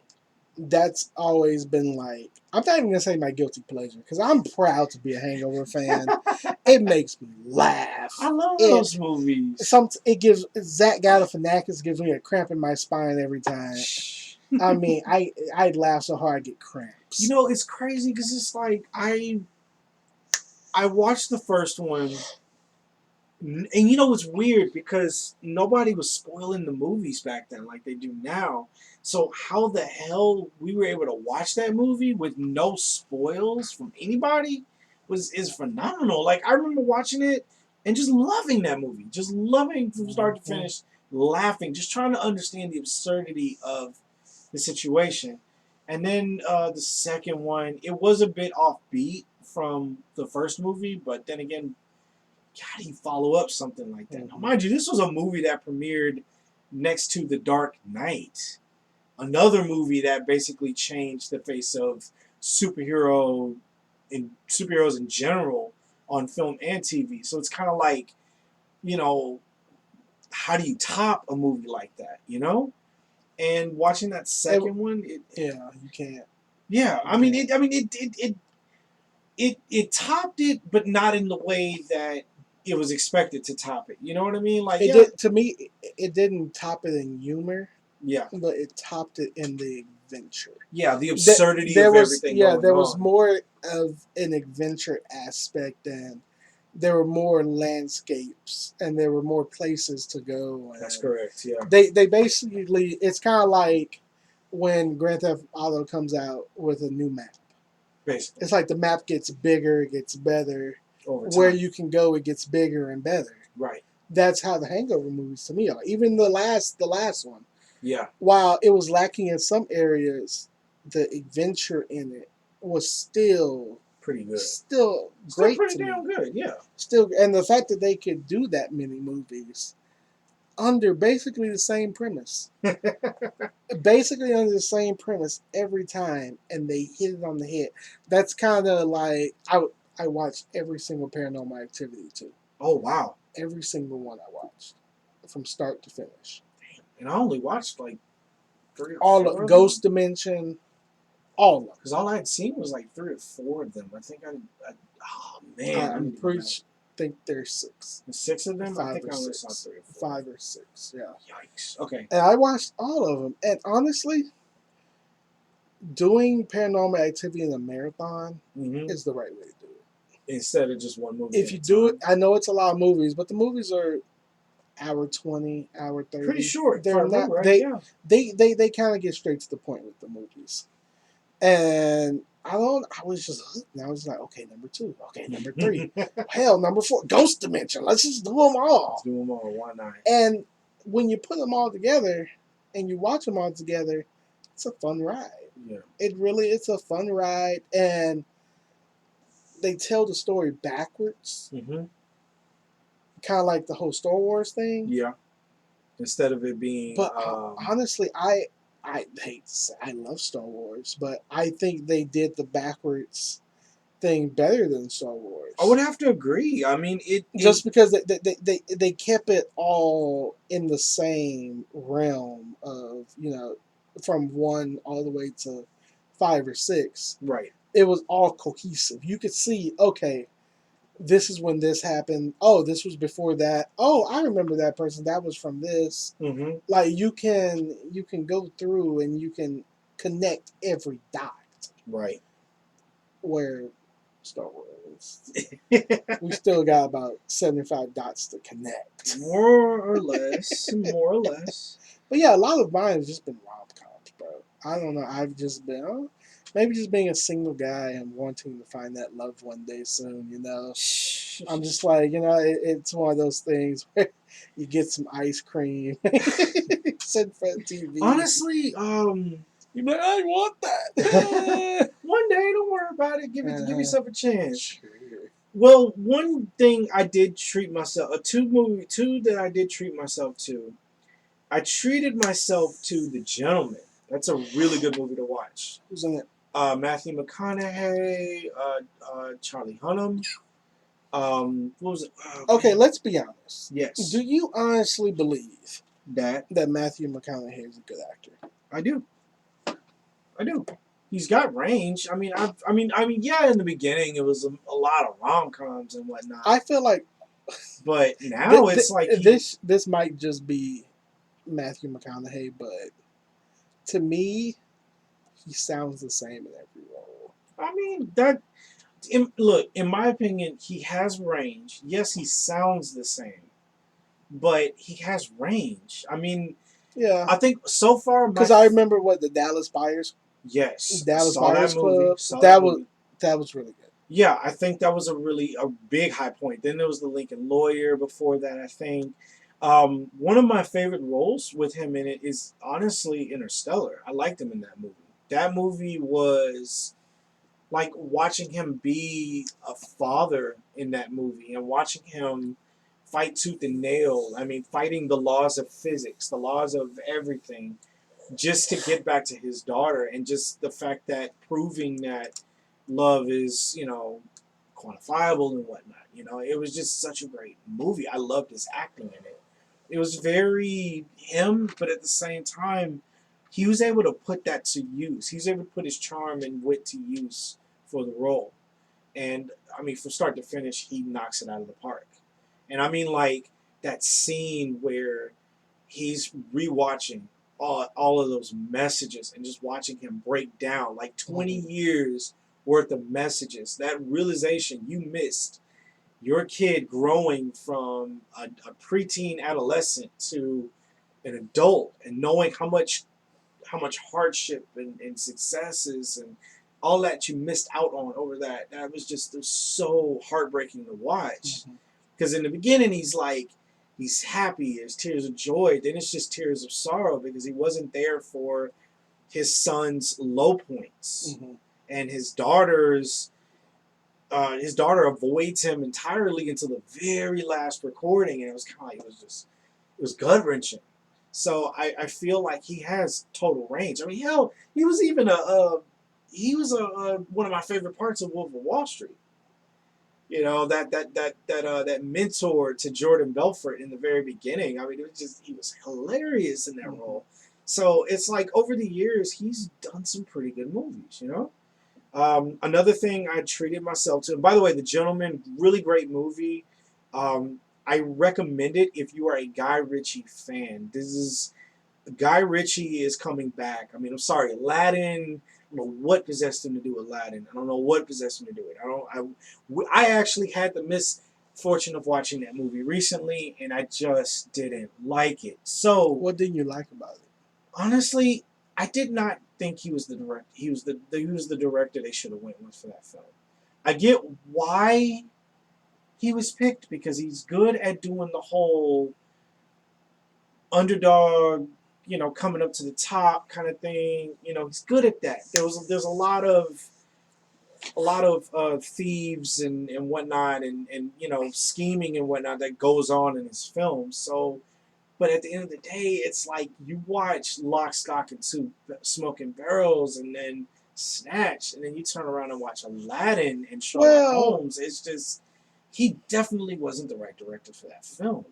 That's always been like, I'm not even going to say my guilty pleasure because I'm proud to be a Hangover fan. It makes me laugh. I love those movies. It gives Zach Galifianakis gives me a cramp in my spine every time. I mean, I laugh so hard I get cramps. You know, it's crazy because it's like I watched the first one, and you know it's weird because nobody was spoiling the movies back then like they do now. So how the hell we were able to watch that movie with no spoils from anybody is phenomenal. Like I remember watching it and just loving that movie, just loving from start to finish, laughing, just trying to understand the absurdity of the situation. And then the second one, it was a bit offbeat from the first movie, but then again, how do you follow up something like that? Now, mind you, this was a movie that premiered next to The Dark Knight, another movie that basically changed the face of superheroes in general on film and TV. So it's kind of like, you know, how do you top a movie like that, you know? And watching that second one, you can't. Yeah, it topped it, but not in the way that it was expected to top it. You know what I mean? Like To me, it didn't top it in humor. Yeah, but it topped it in the adventure. Yeah, the absurdity of everything. Yeah, there was more of an adventure aspect than. There were more landscapes and there were more places to go. That's correct. Yeah. They basically, it's kind of like when Grand Theft Auto comes out with a new map. Basically, it's like the map gets bigger, it gets better. Over time. Where you can go, it gets bigger and better. Right. That's how the Hangover movies to me are. Even the last one. Yeah. While it was lacking in some areas, the adventure in it was still pretty good. Still great. Still pretty damn good, yeah. Still, and the fact that they could do that many movies under basically the same premise, basically under the same premise every time, and they hit it on the head. That's kind of like I watched every single Paranormal Activity too. Oh wow! Every single one I watched, from start to finish. Damn. And I only watched like 3 or 4 all of Ghost Dimension. All of them. Because all I had seen was like 3 or 4 of them. I think oh man. I'm pretty sure. Think there's 6. The 6 of them? 5 I think or I only 6. saw 3 or 4. 5 or 6, yeah. Yikes. Okay. And I watched all of them. And honestly, doing Paranormal Activity in a marathon is the right way to do it. Instead of just one movie. If you do it, I know it's a lot of movies, but the movies are hour 20, hour 30. Pretty short. They're not. They kind of get straight to the point with the movies. And I was just hooked. And I was like, okay, number 2. Okay, number 3. Hell, number 4. Ghost Dimension. Let's just do them all. Let's do them all. Why not? And when you put them all together and you watch them all together, it's a fun ride. Yeah. It's a fun ride. And they tell the story backwards. Mm-hmm. Kind of like the whole Star Wars thing. Yeah. Instead of it being. But honestly, I I hate to say, I love Star Wars, but I think they did the backwards thing better than Star Wars. I would have to agree. I mean, Just because they kept it all in the same realm of, from 1 all the way to 5 or 6. right. It was all cohesive. You could see, okay, this is when this happened. Oh, this was before that. Oh, I remember that person. That was from this. Mm-hmm. Like you can go through and you can connect every dot. Right. Where Star Wars, we still got about 75 dots to connect. More or less. More or less. But yeah, a lot of mine has just been rom coms, bro. I don't know. I've just been maybe just being a single guy and wanting to find that love one day soon. I'm just like, it's one of those things where you get some ice cream, sit in front of TV. Honestly, You're like, I want that. one day, don't worry about it. Give yourself a chance. Sure. Well, one thing I did treat myself, two that I did treat myself to. I treated myself to The Gentleman. That's a really good movie to watch. Who's in it? Matthew McConaughey, Charlie Hunnam. What was it? Okay, let's be honest. Yes. Do you honestly believe That Matthew McConaughey is a good actor? I do. I do. He's got range. I mean, yeah. In the beginning, it was a lot of rom coms and whatnot. I feel like, but now it's like this might just be Matthew McConaughey, but to me, he sounds the same in every role. I mean look, in my opinion, he has range. Yes, he sounds the same, but he has range. I mean, yeah. I think so far because I remember the Dallas Buyers. Yes, Dallas saw Buyers that movie. Club. Saw that movie. was really good. Yeah, I think that was a big high point. Then there was The Lincoln Lawyer before that, I think. One of my favorite roles with him in it is honestly Interstellar. I liked him in that movie. That movie was like watching him be a father in that movie and watching him fight tooth and nail. I mean, fighting the laws of physics, the laws of everything, just to get back to his daughter, and just the fact that proving that love is, quantifiable and whatnot. It was just such a great movie. I loved his acting in it. It was very him, but at the same time, he was able to put that to use. He was able to put his charm and wit to use for the role. And, I mean, from start to finish, he knocks it out of the park. And I mean, like, that scene where he's rewatching all of those messages and just watching him break down, like 20 years worth of messages. That realization you missed your kid growing from a preteen adolescent to an adult, and knowing how much hardship and successes and all that you missed out on over that. That was just so heartbreaking to watch. Because in the beginning, he's happy, there's tears of joy. Then it's just tears of sorrow because he wasn't there for his son's low points. And his daughter avoids him entirely until the very last recording, and it was kind of like, it was gut wrenching. So I feel like he has total range. I mean, hell, he was even one of my favorite parts of Wolf of Wall Street. That mentor to Jordan Belfort in the very beginning. I mean, he was hilarious in that role. So it's like over the years, he's done some pretty good movies, Another thing I treated myself to, and by the way, The Gentleman, really great movie. I recommend it if you are a Guy Ritchie fan. Guy Ritchie is coming back. I mean, I'm sorry, Aladdin. I don't know what possessed him to do Aladdin. I don't know what possessed him to do it. I actually had the misfortune of watching that movie recently, and I just didn't like it. So, what didn't you like about it? Honestly, I did not think he was the director. He was the director they should have went with for that film. I get why he was picked, because he's good at doing the whole underdog, coming up to the top kind of thing. He's good at that. There's a lot of thieves and whatnot, and scheming and whatnot that goes on in his films. So But at the end of the day, it's like you watch Lock, Stock, and Two Smoking Barrels, and then Snatch, and then you turn around and watch Aladdin and Sherlock Well, Holmes. It's just he definitely wasn't the right director for that film.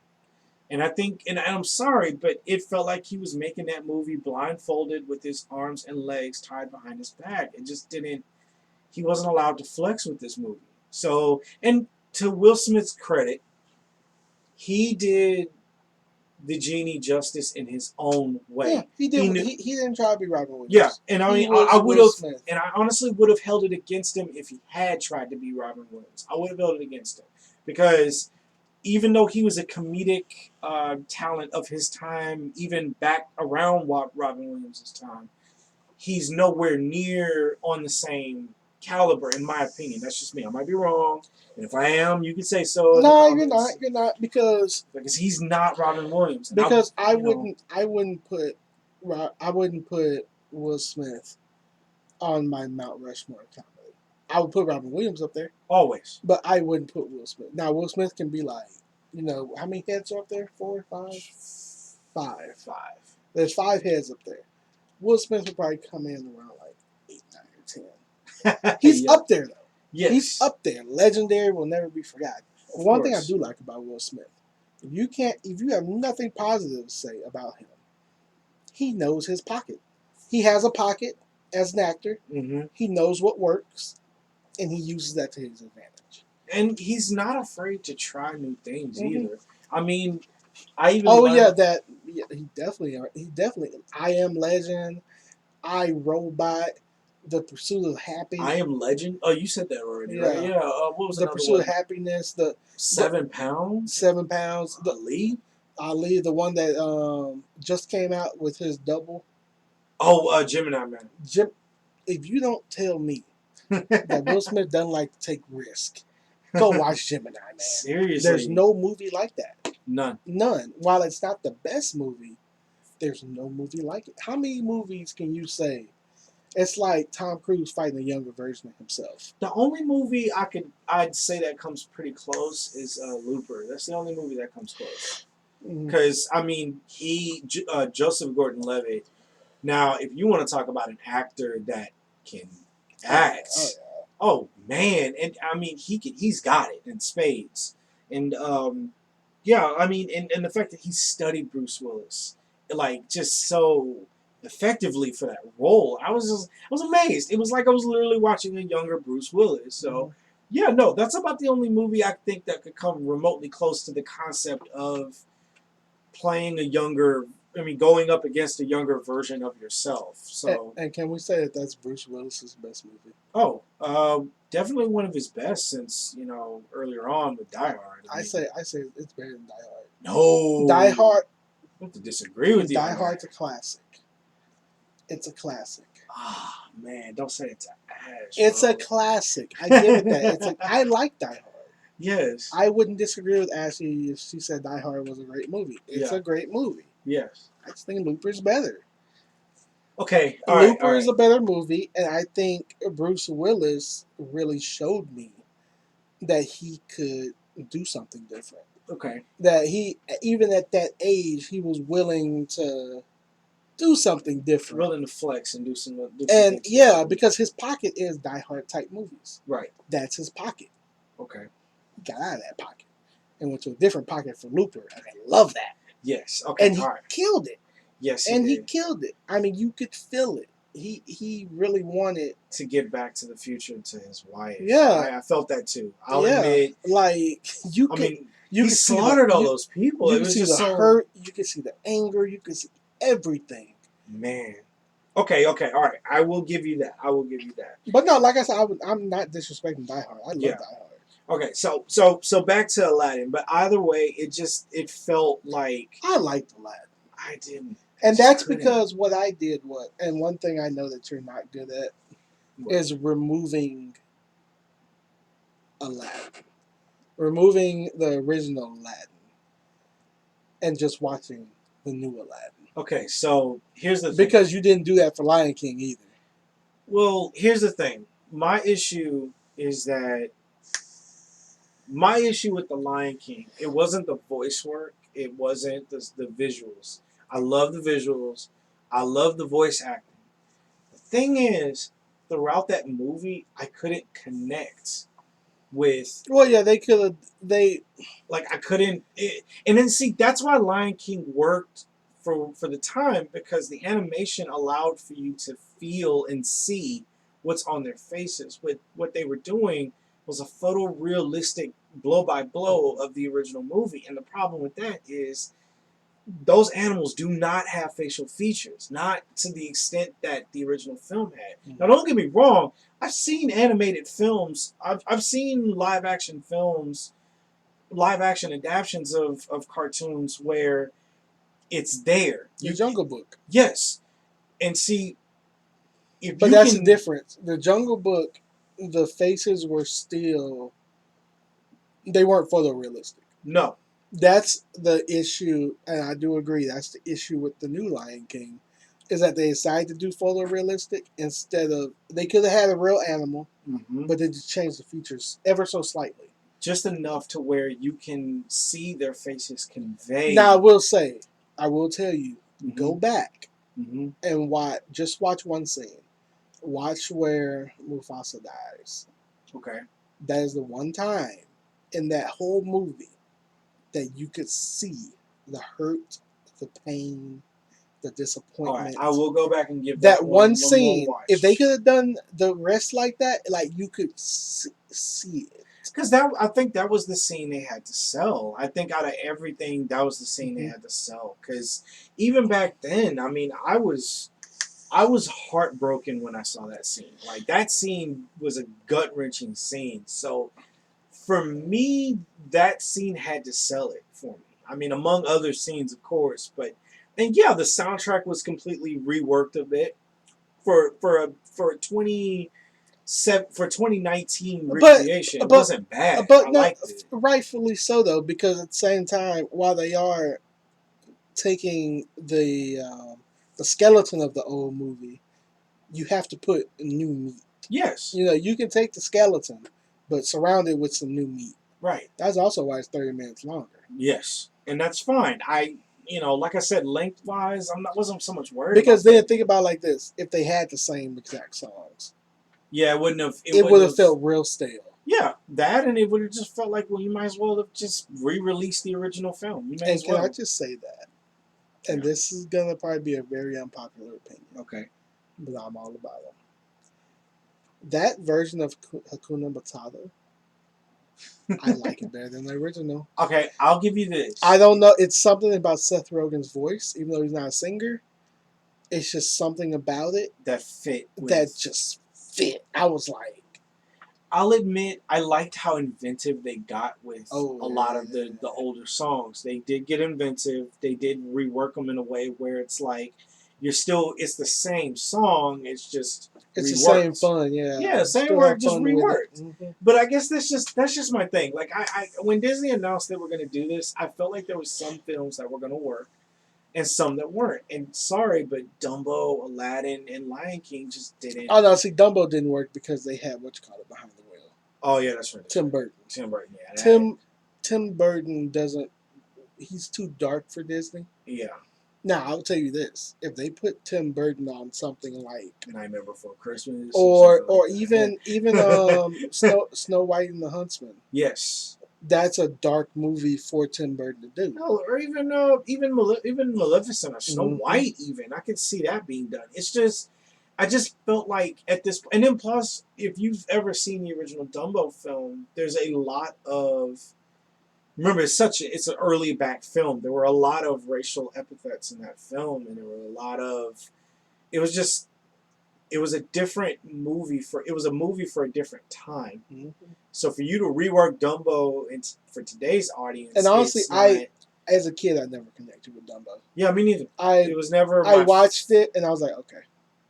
And I think, and I'm sorry, but it felt like he was making that movie blindfolded with his arms and legs tied behind his back. It just didn't. He wasn't allowed to flex with this movie. So, and to Will Smith's credit, he did the genie justice in his own way. yeah, he He did. knew, He didn't try to be Robin Williams. yeah, and I He mean, was I would Will have, Smith. and I honestly would have held it against him if he had tried to be Robin Williams. I would have held it against him because even though he was a comedic talent of his time, even back around Robin Williams' time, he's nowhere near on the same caliber, in my opinion. That's just me. I might be wrong, and if I am, you can say so in the No, you're comments. not. You're not because He's not Robin Williams. And because I you know, wouldn't. I wouldn't put Will Smith on my Mount Rushmore comedy. I would put Robin Williams up there, always. but I wouldn't put Will Smith. Now Will Smith can be like, how many heads are up there? 4, 5, 5. Five. There's 5 heads up there. Will Smith would probably come in around like 8, 9, or 10. He's Yeah. up there though. Yes. He's up there. Legendary, will never be forgotten. Of One thing I course. do like about Will Smith, if you have nothing positive to say about him, he knows his pocket. He has a pocket as an actor. Mm-hmm. He knows what works, and he uses that to his advantage. And he's not afraid to try new things Mhm. either. I mean, I even Oh learned, he definitely. I Am Legend, I Robot, The Pursuit of Happiness. I Am Legend. Oh, you said that already, right? Yeah. Yeah. What was The another Pursuit one? of Happiness, the 7 pounds. 7 Pounds, the Ali. Ali, the one that just came out with his double. Oh, Gemini Man. Jim, if you don't tell me that Will Smith doesn't like to take risk, go watch Gemini Man. Seriously. There's no movie like that. None. None. While it's not the best movie, there's no movie like it. How many movies can you say? It's like Tom Cruise fighting a younger version of himself. The only movie I'd say that comes pretty close is Looper. That's the only movie that comes close. Mhm. Because I mean, Joseph Gordon-Levitt. Now, if you want to talk about an actor that can act, oh man, and I mean he's got it in spades, and yeah, I mean, and the fact that he studied Bruce Willis, like just so effectively for that role, I was amazed. It was like I was literally watching a younger Bruce Willis. So yeah, no, that's about the only movie I think that could come remotely close to the concept of playing a younger. I mean, going up against a younger version of yourself. So, and can we say that that's Bruce Willis's best movie? oh, definitely one of his best since earlier on with Die Hard. I say it's better than Die Hard. No, Die Hard. I have to disagree with you. Die Hard's a classic. It's a classic. Ah, man, don't say it to Ash. It's bro. a classic. I give it that. I like Die Hard. Yes. I wouldn't disagree with Ashley if she said Die Hard was a great movie. It's a great movie. Yes. I just think Looper's better. Okay. Looper is a better movie, and I think Bruce Willis really showed me that he could do something different. Okay. That he, even at that age, he was willing to do something different. Willing to flex and do some And things yeah, different. because his pocket is Die Hard type movies. Right. That's his pocket. Okay. He got out of that pocket and went to a different pocket for Looper. And I love that. Yes. Okay. And he killed it. Yes. He killed it. I mean, you could feel it. He really wanted to get back to the future to his wife. Yeah. I felt that too. I'll admit. Like you I could. mean, You he could see slaughtered all those people. You It could was see just the so hurt. You could see the anger. You could see everything. man. Okay. All right. I will give you that. But no, like I said, I'm not disrespecting Die Hard. I love Die Hard. Okay. So back to Aladdin. But either way, it felt like I liked Aladdin. I didn't. And that's couldn't. because what I did and one thing I know that you're not good at is removing Aladdin. Removing the original Aladdin and just watching the new Aladdin. Okay, so here's the thing. Because you didn't do that for Lion King either. Well, here's the thing. My issue is that my issue with the Lion King, it wasn't the voice work, It wasn't the visuals. I love the visuals. I love the voice acting. The thing is, throughout that movie, I couldn't connect with Well, yeah, they could have. like I couldn't. And then see, that's why Lion King worked for the time because the animation allowed for you to feel and see what's on their faces. What they were doing was a photorealistic blow by blow of the original movie, and the problem with that is those animals do not have facial features, not to the extent that the original film had. Now, don't get me wrong. I've seen animated films. I've seen live action adaptations of cartoons where it's there. The Jungle Book. Yes, and see if But you that's can. the difference. The Jungle Book, the faces were still. They weren't photorealistic. No, That's the issue, and I do agree. That's the issue with the new Lion King, is that they decided to do photorealistic instead of they could have had a real animal, but they just changed the features ever so slightly. just enough to where you can see their faces convey. Now I will tell you, go back and watch one scene. Watch where Mufasa dies. Okay. That is the one time in that whole movie that you could see the hurt, the pain, the disappointment. All right, I will go back and give that one one scene. more watch. If they could have done the rest like that, like you could see it. Because I think that was the scene they had to sell. I think out of everything, that was the scene they had to sell. Because even back then, I mean, I was heartbroken when I saw that scene. Like that scene was a gut wrenching scene. So for me, that scene had to sell it for me. I mean, among other scenes, of course, but and yeah, the soundtrack was completely reworked a bit for 2019 recreation. It wasn't bad. But I no, liked it. rightfully so though, because at the same time, while they are taking the skeleton of the old movie, you have to put new meat. Yes. You know, you can take the skeleton, but surround it with some new meat. Right. That's also why it's 30 minutes longer. Yes, and that's fine. Like I said, lengthwise, wasn't so much worried. Because about then that. think about it like this: if they had the same exact songs, Yeah, it wouldn't have. It would have felt real stale. Yeah, that, and it would have just felt like, well, you might as well have just re-released the original film. You may And as well. can I just say that? And this is gonna probably be a very unpopular opinion. Okay. But I'm all about it. That version of Hakuna Matata, I like it better than the original. Okay, I'll give you this. I don't know. It's something about Seth Rogen's voice, even though he's not a singer. It's just something about it that fit. That just fit. I was like, I'll admit, I liked how inventive they got with a lot of the older songs. They did get inventive. They did rework them in a way where it's like it's the same song. It's just it's reworked. the same fun, yeah. Yeah, same word, just reworked. But I guess that's just my thing. Like I when Disney announced they were going to do this, I felt like there was some films that were going to work, and some that weren't. And sorry, but Dumbo, Aladdin, and Lion King just didn't. Oh no, see, Dumbo didn't work because they had behind the wheel. Oh yeah, that's right. Tim Burton. Yeah. Tim Burton doesn't. He's too dark for Disney. Yeah. Now I'll tell you this: if they put Tim Burton on something like Nightmare Before Christmas, or even Snow White and the Huntsman, yes, that's a dark movie for Tim Burton to do. No, or even Maleficent or Snow White. Even I could see that being done. It's just. I just felt like at this point, and then plus, if you've ever seen the original Dumbo film, there's a lot of. Remember, it's an early back film. There were a lot of racial epithets in that film, and there were a lot of. It was a different movie it was a movie for a different time. Mm-hmm. So for you to rework Dumbo for today's audience, and honestly, as a kid, I never connected with Dumbo. Yeah, me neither. It was never. I watched it, and I was like, okay.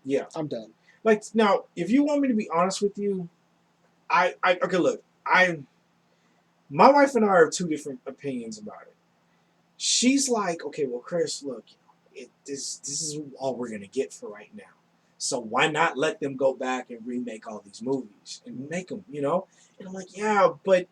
Yeah, I'm done. Like now, if you want me to be honest with you, okay. Look, my wife and I have two different opinions about it. She's like, okay, well, Chris, look, this is all we're gonna get for right now. So why not let them go back and remake all these movies and make them, And I'm like, yeah, but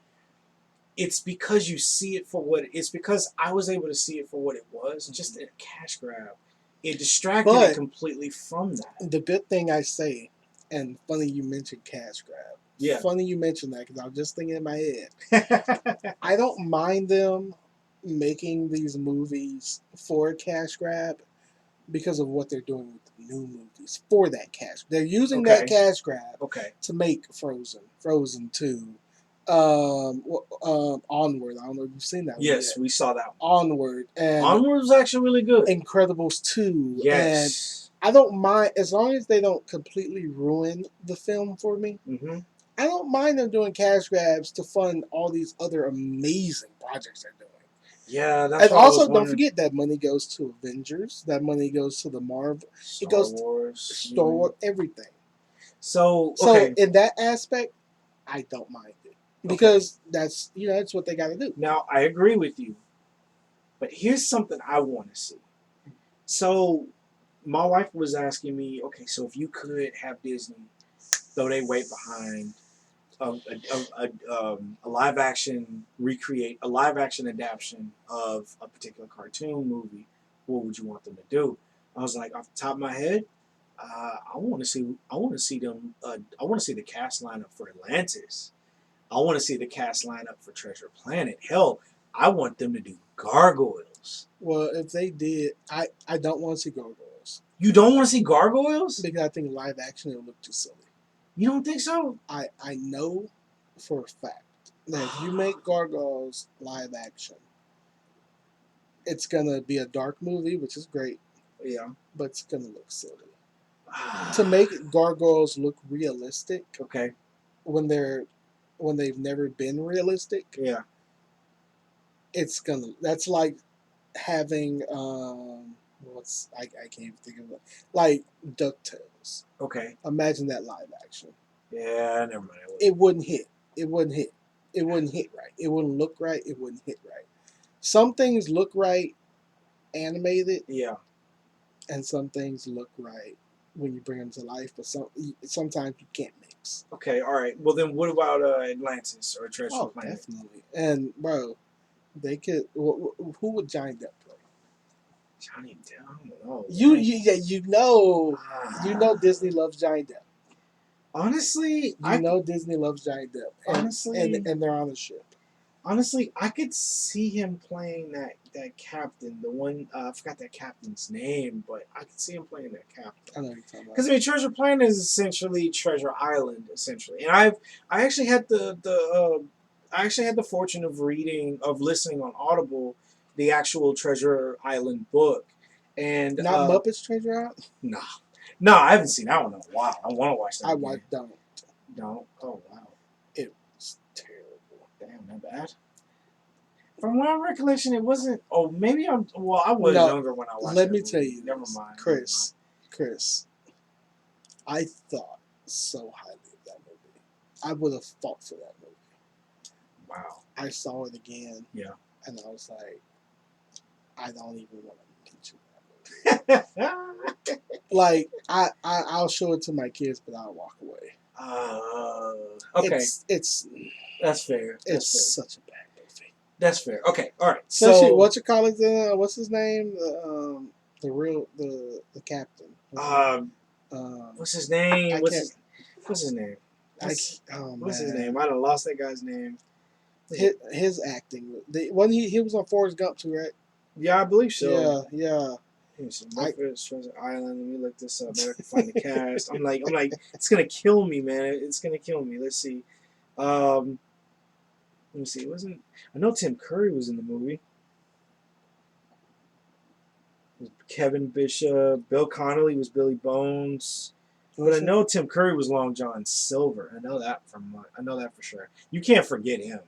it's because you see it for what it's because I was able to see it for what it was, just a cash grab. It distracted it But completely from that. the good thing I say, and funny you mentioned cash grab. Yeah. Funny you mentioned that because I was just thinking in my head. Yeah. I don't mind them making these movies for a cash grab because of what they're doing with the new movies for that cash. They're using that Okay. cash grab Okay. to make Frozen 2, Onward. I don't know if you've seen that one Yes, yet. we saw that one. Onward and Onward was actually really good. Incredibles 2. Yes. And I don't mind, as long as they don't completely ruin the film for me, Mm-hmm. I don't mind them doing cash grabs to fund all these other amazing projects they're doing. Yeah, that's And what I was also, don't wondering. forget that money goes to Avengers. That money goes to the Marvel. It Star goes to Wars. Star Wars, everything. So So okay. in that aspect, I don't mind it because that's that's what they got to do. Now I agree with you, but here's something I want to see. So my wife was asking me, okay, so if you could have Disney throw their weight behind a live action adaptation of a particular cartoon movie, what would you want them to do? I was like, off the top of my head, I want to see them. I want to see the cast lineup for Atlantis. I want to see the cast lineup for Treasure Planet. Hell, I want them to do Gargoyles. Well, if they did, I don't want to see Gargoyles You don't want to see Gargoyles? because I think live action it would look too silly. You don't think so? I know for a fact that if you make Gargoyles live action, it's gonna be a dark movie, which is great, Yeah. but it's gonna look silly. To make gargoyles look realistic Okay. when they've never been realistic, Yeah. that's like having I can't even think of it, like DuckTales. Okay. Imagine that live action. Yeah. Never mind. It wouldn't hit. It wouldn't hit. It wouldn't hit right. It wouldn't look right. It wouldn't hit right. Some things look right animated, Yeah. and some things look right when you bring them to life, but sometimes you can't mix. Okay. All right. Well, then what about Atlantis or Treasure Oh, Planet? definitely. And bro, they could. Who would Johnny Depp play? Johnny Depp. I don't know. You know Disney loves Johnny Depp. Honestly, Disney loves Johnny Depp. Honestly, and they're on the ship. Honestly, I could see him playing that captain. The one I forgot that captain's name, but I could see him playing that captain. I know what you're talking about. Because I mean, Treasure Planet is essentially Treasure Island, essentially. And I actually had I actually had the fortune of listening on Audible the actual Treasure Island book, and Not Muppets Treasure Island. No, I haven't seen that one in a while. I want to watch that. Don't. No. Oh wow. It was terrible. Damn, not bad. From my recollection, it wasn't. Oh, maybe I'm. Well, I was younger when I watched. Let me tell you. Never mind, Chris. I thought so highly of that movie. I would have fought for that movie. Wow. I saw it again. Yeah. And I was like, I don't even want to mention that movie. Like I'll show it to my kids, but I'll walk away. Okay. It's that's fair. It's such a bad movie. That's fair. Okay. All right. Especially So what's his name? The captain. What's his name? What's his name? What's his name? I done lost that guy's name. His acting. When he was on Forrest Gump too, right? Yeah, I believe so. Yeah. Treasure Island. Let me look this up. Maybe I can find the cast. I'm like, it's gonna kill me, man. It's gonna kill me. Let's see. Let me see. I know Tim Curry was in the movie. Kevin Bishop, Bill Connolly was Billy Bones. But I know Tim Curry was Long John Silver. I know that for sure. You can't forget him.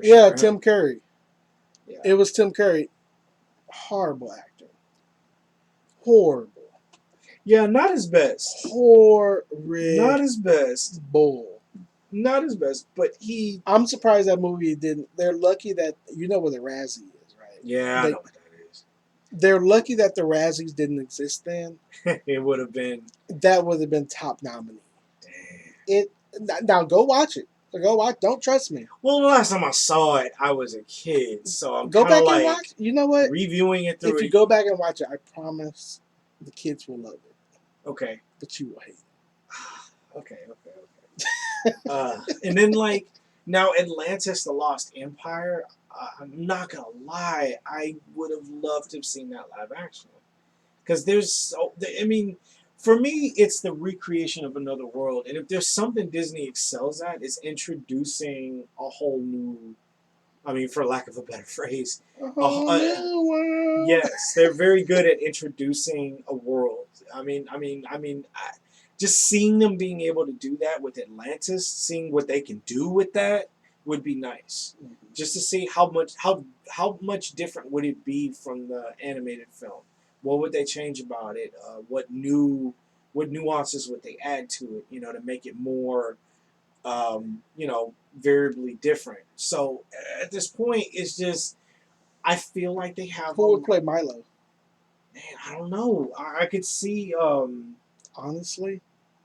Yeah, Tim Curry. Yeah. It was Tim Curry. Horrible actor. Horrible. Yeah, not his best. Horrible. Not his best. Bull. Not his best, but I'm surprised that movie didn't. They're lucky that you know where the Razzie is, right? Yeah, I know what that is. They're lucky that the Razzies didn't exist then. It would have been. That would have been top nominee. Damn. Now go watch it. Like, oh, I don't trust me. Well, the last time I saw it, I was a kid, so I'm Go kind of back and like watch. You know what? reviewing it through. If you go back and watch it, I promise the kids will love it, Okay. but you will hate Okay. And then like now Atlantis: The Lost Empire. I'm not gonna lie, I would have loved to have seen that live action because there's so. I mean, for me, it's the recreation of another world, and if there's something Disney excels at, is introducing a whole new. I mean, for lack of a better phrase, it. A a, whole a, new world. yes, they're very good at introducing a world. Just seeing them being able to do that with Atlantis, seeing what they can do with that would be nice. Mhm. Just to see how much different would it be from the animated film? What would they change about it? What nuances would they add to it? To make it more variably different. So at this point, it's just I feel like they have Who would play Milo? man. I don't know. I could see Honestly,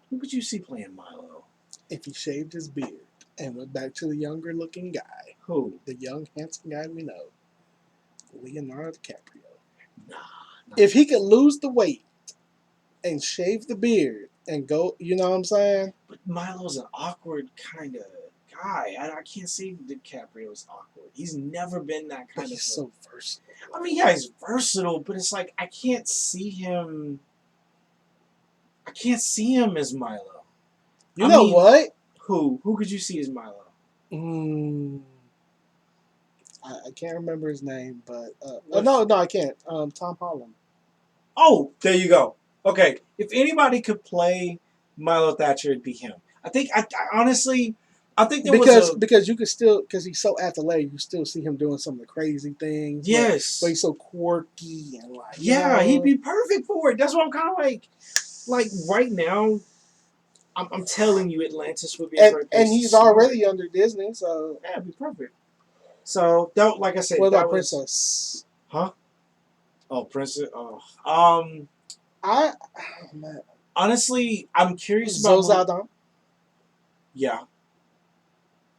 who could you see playing Milo? if he shaved his beard and went back to the younger looking guy, Who? the young handsome guy we know, Leonardo DiCaprio. Nah. If he could lose the weight and shave the beard and go, you know what I'm saying? But Milo's an awkward kind of guy. I can't say DiCaprio's awkward. He's never been that But kind he's of. so versatile. I mean, yeah, he's versatile, but it's like I can't see him. I can't see him as Milo. You I know mean, what? Who could you see as Milo? I can't remember his name, but What? no, I can't. Tom Holland. Oh, there you go. Okay, if anybody could play Milo Thatcher, it'd be him. I honestly, I think there was Because you could still, because he's so athletic, you still see him doing some of the crazy things. yes, but he's so quirky and like yeah, he'd be perfect for it. That's what I'm kind of like right now. I'm telling you, Atlantis would be a great place and to he's start. already under Disney, so Yeah, it'd be perfect. So that, like I said, what that about was Princess? huh? Oh, Princess. Oh, Oh, man. honestly, I'm curious Zoe about. Saldana. Yeah,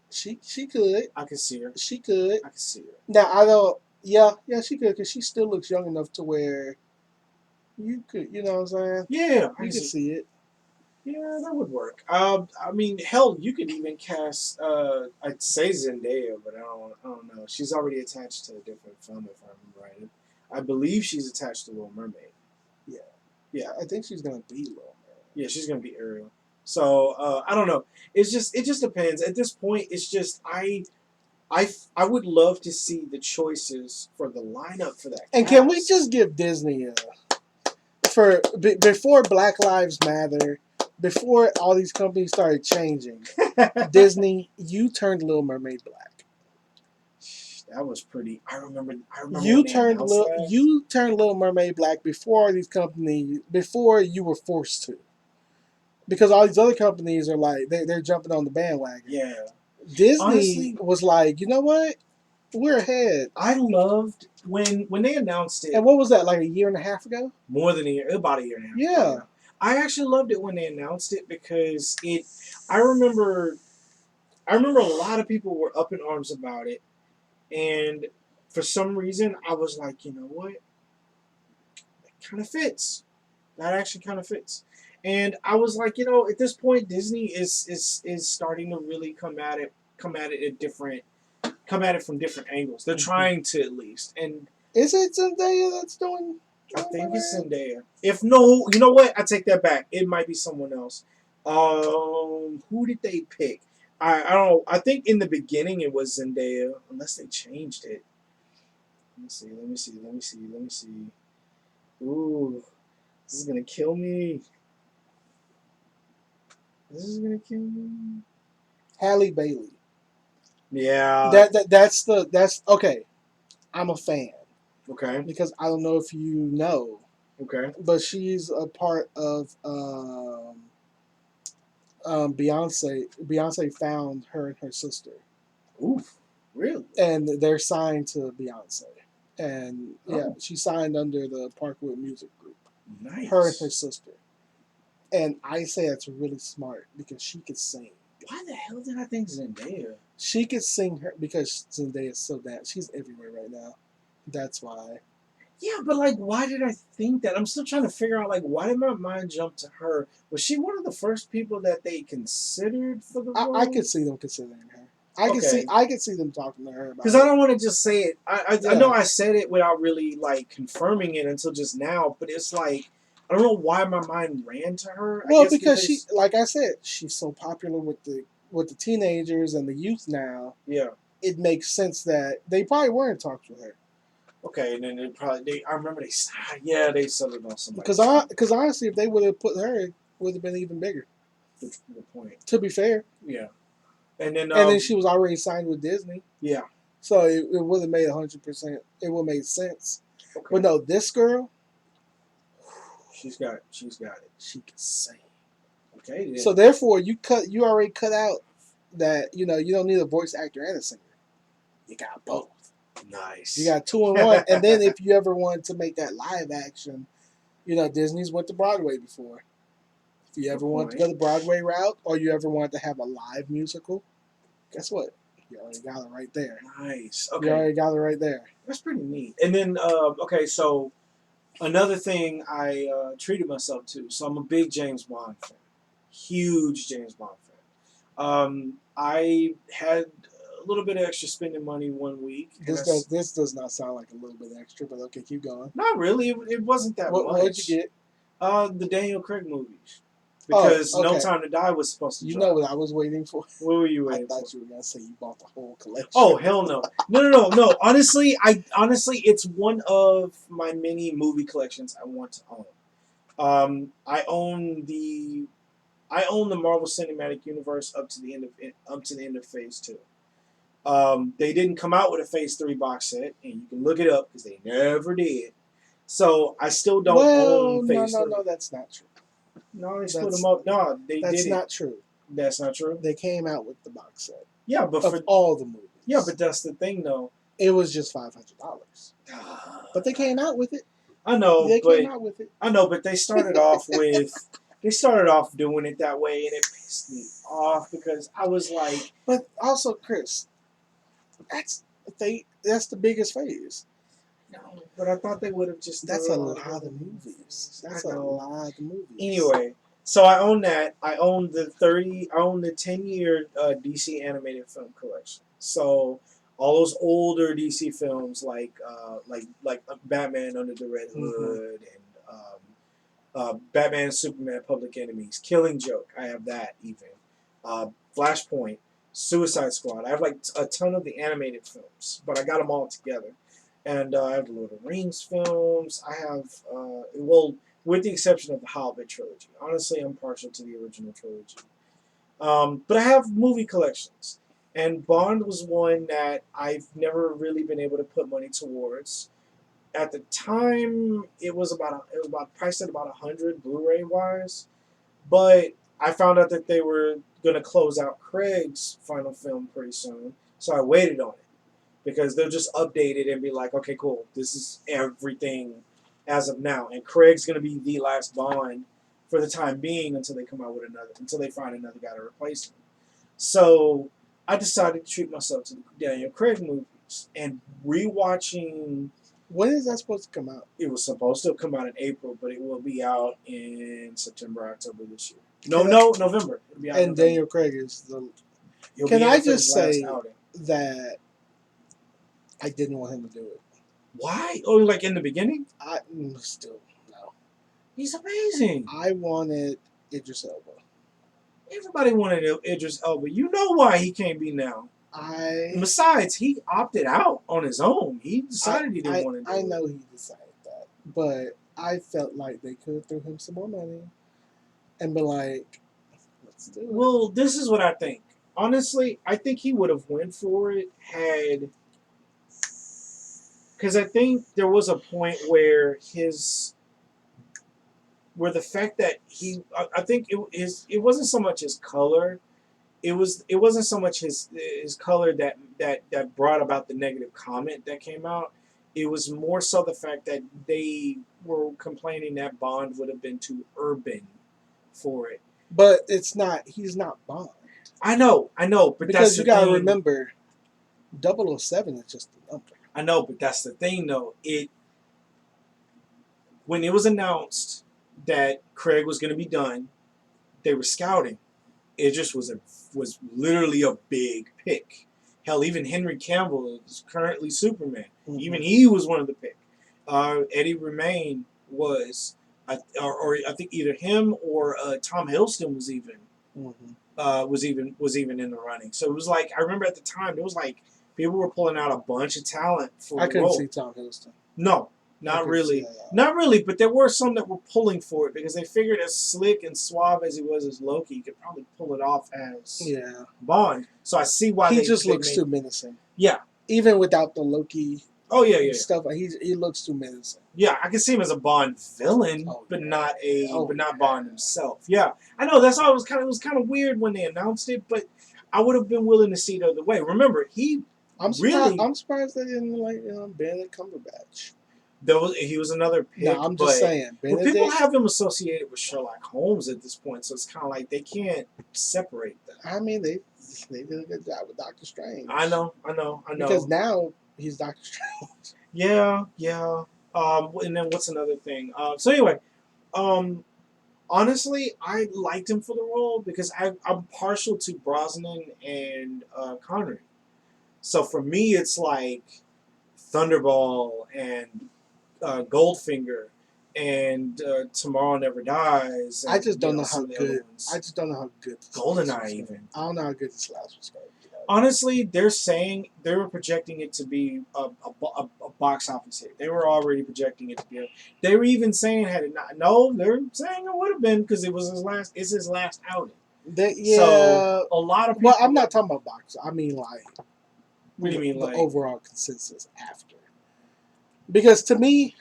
She could. I can see her. She could. I can see her. Now I don't. Yeah, she could because she still looks young enough to where you could. You know what I'm saying? Yeah, I You can can see it. Yeah, that would work. I mean, hell, you could even cast. I'd say Zendaya, but I don't know. She's already attached to a different film, if I remember right. I believe she's attached to Little Mermaid. Yeah. Yeah, I think she's gonna be Little Mermaid. yeah, she's gonna be Ariel. So I don't know. It just depends. At this point, it's just I would love to see the choices for the lineup for that. And cast. can we just give Disney before Black Lives Matter, before all these companies started changing, Disney, you turned Little Mermaid black. That was pretty. I remember. You when they turned announced that. you turned Little Mermaid black before all these companies, before you were forced to, because all these other companies are like they're jumping on the bandwagon. Yeah. Disney Honestly, was like, you know what, we're ahead. I loved when they announced it. And what was that, like a year and a half ago? More than a year, about a year and a half. Yeah. Ago. I actually loved it when they announced it because it. I remember a lot of people were up in arms about it, and for some reason I was like, you know what, it kind of fits. That actually kind of fits. And I was like, at this point, Disney is starting to really come at it from different angles. They're trying to, at least. And is it Zendaya that's doing? I think it's Zendaya. If no, you know what? I take that back. It might be someone else. Who did they pick? I don't know. I think in the beginning it was Zendaya, unless they changed it. Let me see. Ooh, this is gonna kill me. Halle Bailey. Yeah. That's okay. I'm a fan Okay. because I don't know if you know, Okay. but she's a part of Beyonce. Beyonce found her and her sister, Oof. Really? and they're signed to Beyonce. And yeah, Oh. she signed under the Parkwood Music Group. Nice. Her and her sister. And I say that's really smart because she could sing. Why the hell did I think Zendaya? She could sing her because Zendaya is so bad. She's everywhere right now. That's why. Yeah, but like, why did I think that? I'm still trying to figure out like, why did my mind jump to her? Was she one of the first people that they considered for the role? I could see them considering her. Okay. I could see them talking to her about Because it. I don't want to just say it. I Yeah. know I said it without really like confirming it until just now, but it's like I don't know why my mind ran to her. I Well, guess because she, like I said, she's so popular with the teenagers and the youth now. yeah. It makes sense that they probably were in talks with her. Okay, and then I remember they settled on somebody. Because honestly, if they would have put her, it would have been even bigger. Good point. To be fair, Yeah, and then she was already signed with Disney, yeah. so it would have made 100%. It would have made sense. Okay. But no, this girl, she's got it. she can sing. Okay. Then. So therefore, you already cut out that you don't need a voice actor and a singer. You got both. Nice. You got 2 in 1. And then if you ever wanted to make that live action, Disney's went to Broadway before. If you ever wanted to go the Broadway route, or you ever wanted to have a live musical, guess what? You already got it right there. Nice. Okay. You already got it right there. That's pretty neat. And then, okay, so another thing I treated myself to. So I'm a big James Bond fan. Huge James Bond fan. I had a little bit of extra spending money one week. This does not sound like a little bit extra, but okay, keep going. Not really. It wasn't that much. What did you get? The Daniel Craig movies. Because okay. No Time to Die was supposed to drop. You know what I was waiting for? What were you waiting for? I thought you were going to say you bought the whole collection. Oh, hell no. No. Honestly, it's one of my many movie collections I want to own. I own the Marvel Cinematic Universe up to the end of Phase 2. They didn't come out with a Phase 3 box set, and you can look it up because they never did. So I still don't own Phase 3. No, that's not true. No, they split them up. No, they did it. That's not true. That's not true? They came out with the box set. Yeah, but for all the movies. Yeah, but that's the thing, though. It was just $500. But they came out with it. I know, they came out with it. I know, but they started off with... They started off doing it that way, and it pissed me off because I was like... But also, Chris, that's the biggest phase. No, but I thought they would have just... That's a lot of movies. That's a lot of movies. Anyway, so I own that. I own the 10-year DC animated film collection. So all those older DC films like Batman Under the Red Hood and Batman and Superman Public Enemies, Killing Joke. I have that even. Flashpoint, Suicide Squad. I have like a ton of the animated films, but I got them all together. And I have the Lord of the Rings films. I have, with the exception of the Hobbit trilogy. Honestly, I'm partial to the original trilogy. But I have movie collections. And Bond was one that I've never really been able to put money towards. At the time, it was priced at about 100 Blu-ray wise. But I found out that they were going to close out Craig's final film pretty soon. So I waited on it. Because they'll just update it and be like, okay, cool, this is everything as of now. And Craig's going to be the last Bond for the time being until they find another guy to replace him. So I decided to treat myself to the Daniel Craig movies and rewatching. When is that supposed to come out? It was supposed to come out in April, but it will be out in September, October this year. November. It'll be out and November. Daniel Craig is the... Can I just say that I didn't want him to do it? Why? Oh, like in the beginning? Still, no. He's amazing. I wanted Idris Elba. Everybody wanted Idris Elba. You know why he can't be now. Besides, he opted out on his own. He decided he didn't want to do it. I know he decided that. But I felt like they could have threw him some more money and been like, let's do it. Well, this is what I think. Honestly, I think he would have went for it had... Because I think there was a point where the fact that I think it wasn't so much his color, it wasn't so much his color that brought about the negative comment that came out. It was more so the fact that they were complaining that Bond would have been too urban for it. But it's not. He's not Bond. I know, but Because that's you the gotta thing. remember, 007 is just a number. I know, but that's the thing, though. When it was announced that Craig was going to be done, they were scouting. Idris was literally a big pick. Hell, even Henry Cavill is currently Superman. Mhm. Even he was one of the pick. Eddie Redmayne was, or I think either him or Tom Hiddleston Mhm. was even in the running. So it was like I remember at the time it was like people were pulling out a bunch of talent for I the couldn't role. see Tom Hiddleston. No, I not couldn't see really. that at all. Not really, but there were some that were pulling for it because they figured as slick and suave as he was as Loki, he could probably pull it off as Yeah, Bond. So I see why he they just they looks made, too menacing. Yeah. Even without the Loki Oh yeah. stuff, he looks too menacing. Yeah, I can see him as a Bond villain, Oh, but yeah. not Bond himself. Yeah, I know. That's why it was kind of weird when they announced it, but I would have been willing to see it the other way. Remember, he I'm surprised. really I'm surprised they didn't like Benedict Cumberbatch. he was another No, pick, I'm just but saying. people Benedict. have him associated with Sherlock Holmes at this point, so it's kind of like they can't separate them. I mean, they did a good job with Doctor Strange. I know. Because now he's Doctor Strange. Yeah. And then what's another thing? So anyway, honestly, I liked him for the role because I'm partial to Brosnan and Connery. So for me, it's like Thunderball and Goldfinger and Tomorrow Never Dies. And, I just don't know some how of the other good. ones. I just don't know how good. This Goldeneye last was even. gonna- I don't know how good this last was going to be. Honestly, they're saying they were projecting it to be a box office hit. They were already projecting it to be. They were even saying had it not. No, they're saying it would have been because it was his last. It's his last outing. Yeah. So a lot of people. Well, I'm not talking about box. I mean like. What do you mean, the like overall consensus after? Because to me,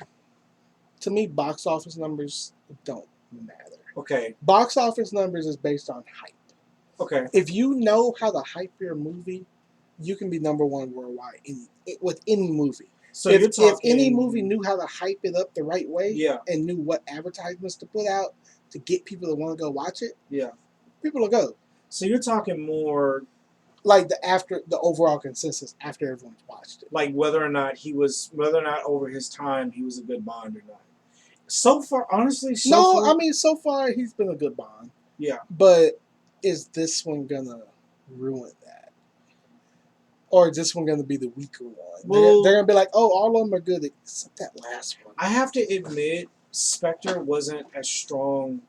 box office numbers don't matter. Okay. Box office numbers is based on hype. Okay. If you know how to hype your movie, you can be number one worldwide with any movie. So if you're talking, any movie knew how to hype it up the right way, yeah, and knew what advertisements to put out to get people to want to go watch it, yeah, people will go. So you're talking more like the overall consensus after everyone's watched it, like whether or not over his time he was a good Bond or not. So far, honestly, I mean, so far he's been a good Bond. Yeah, but is this one gonna ruin that? Or is this one going to be the weaker one? Well, they're going to be like, oh, all of them are good except that last one. I have to admit, Spectre wasn't as strong.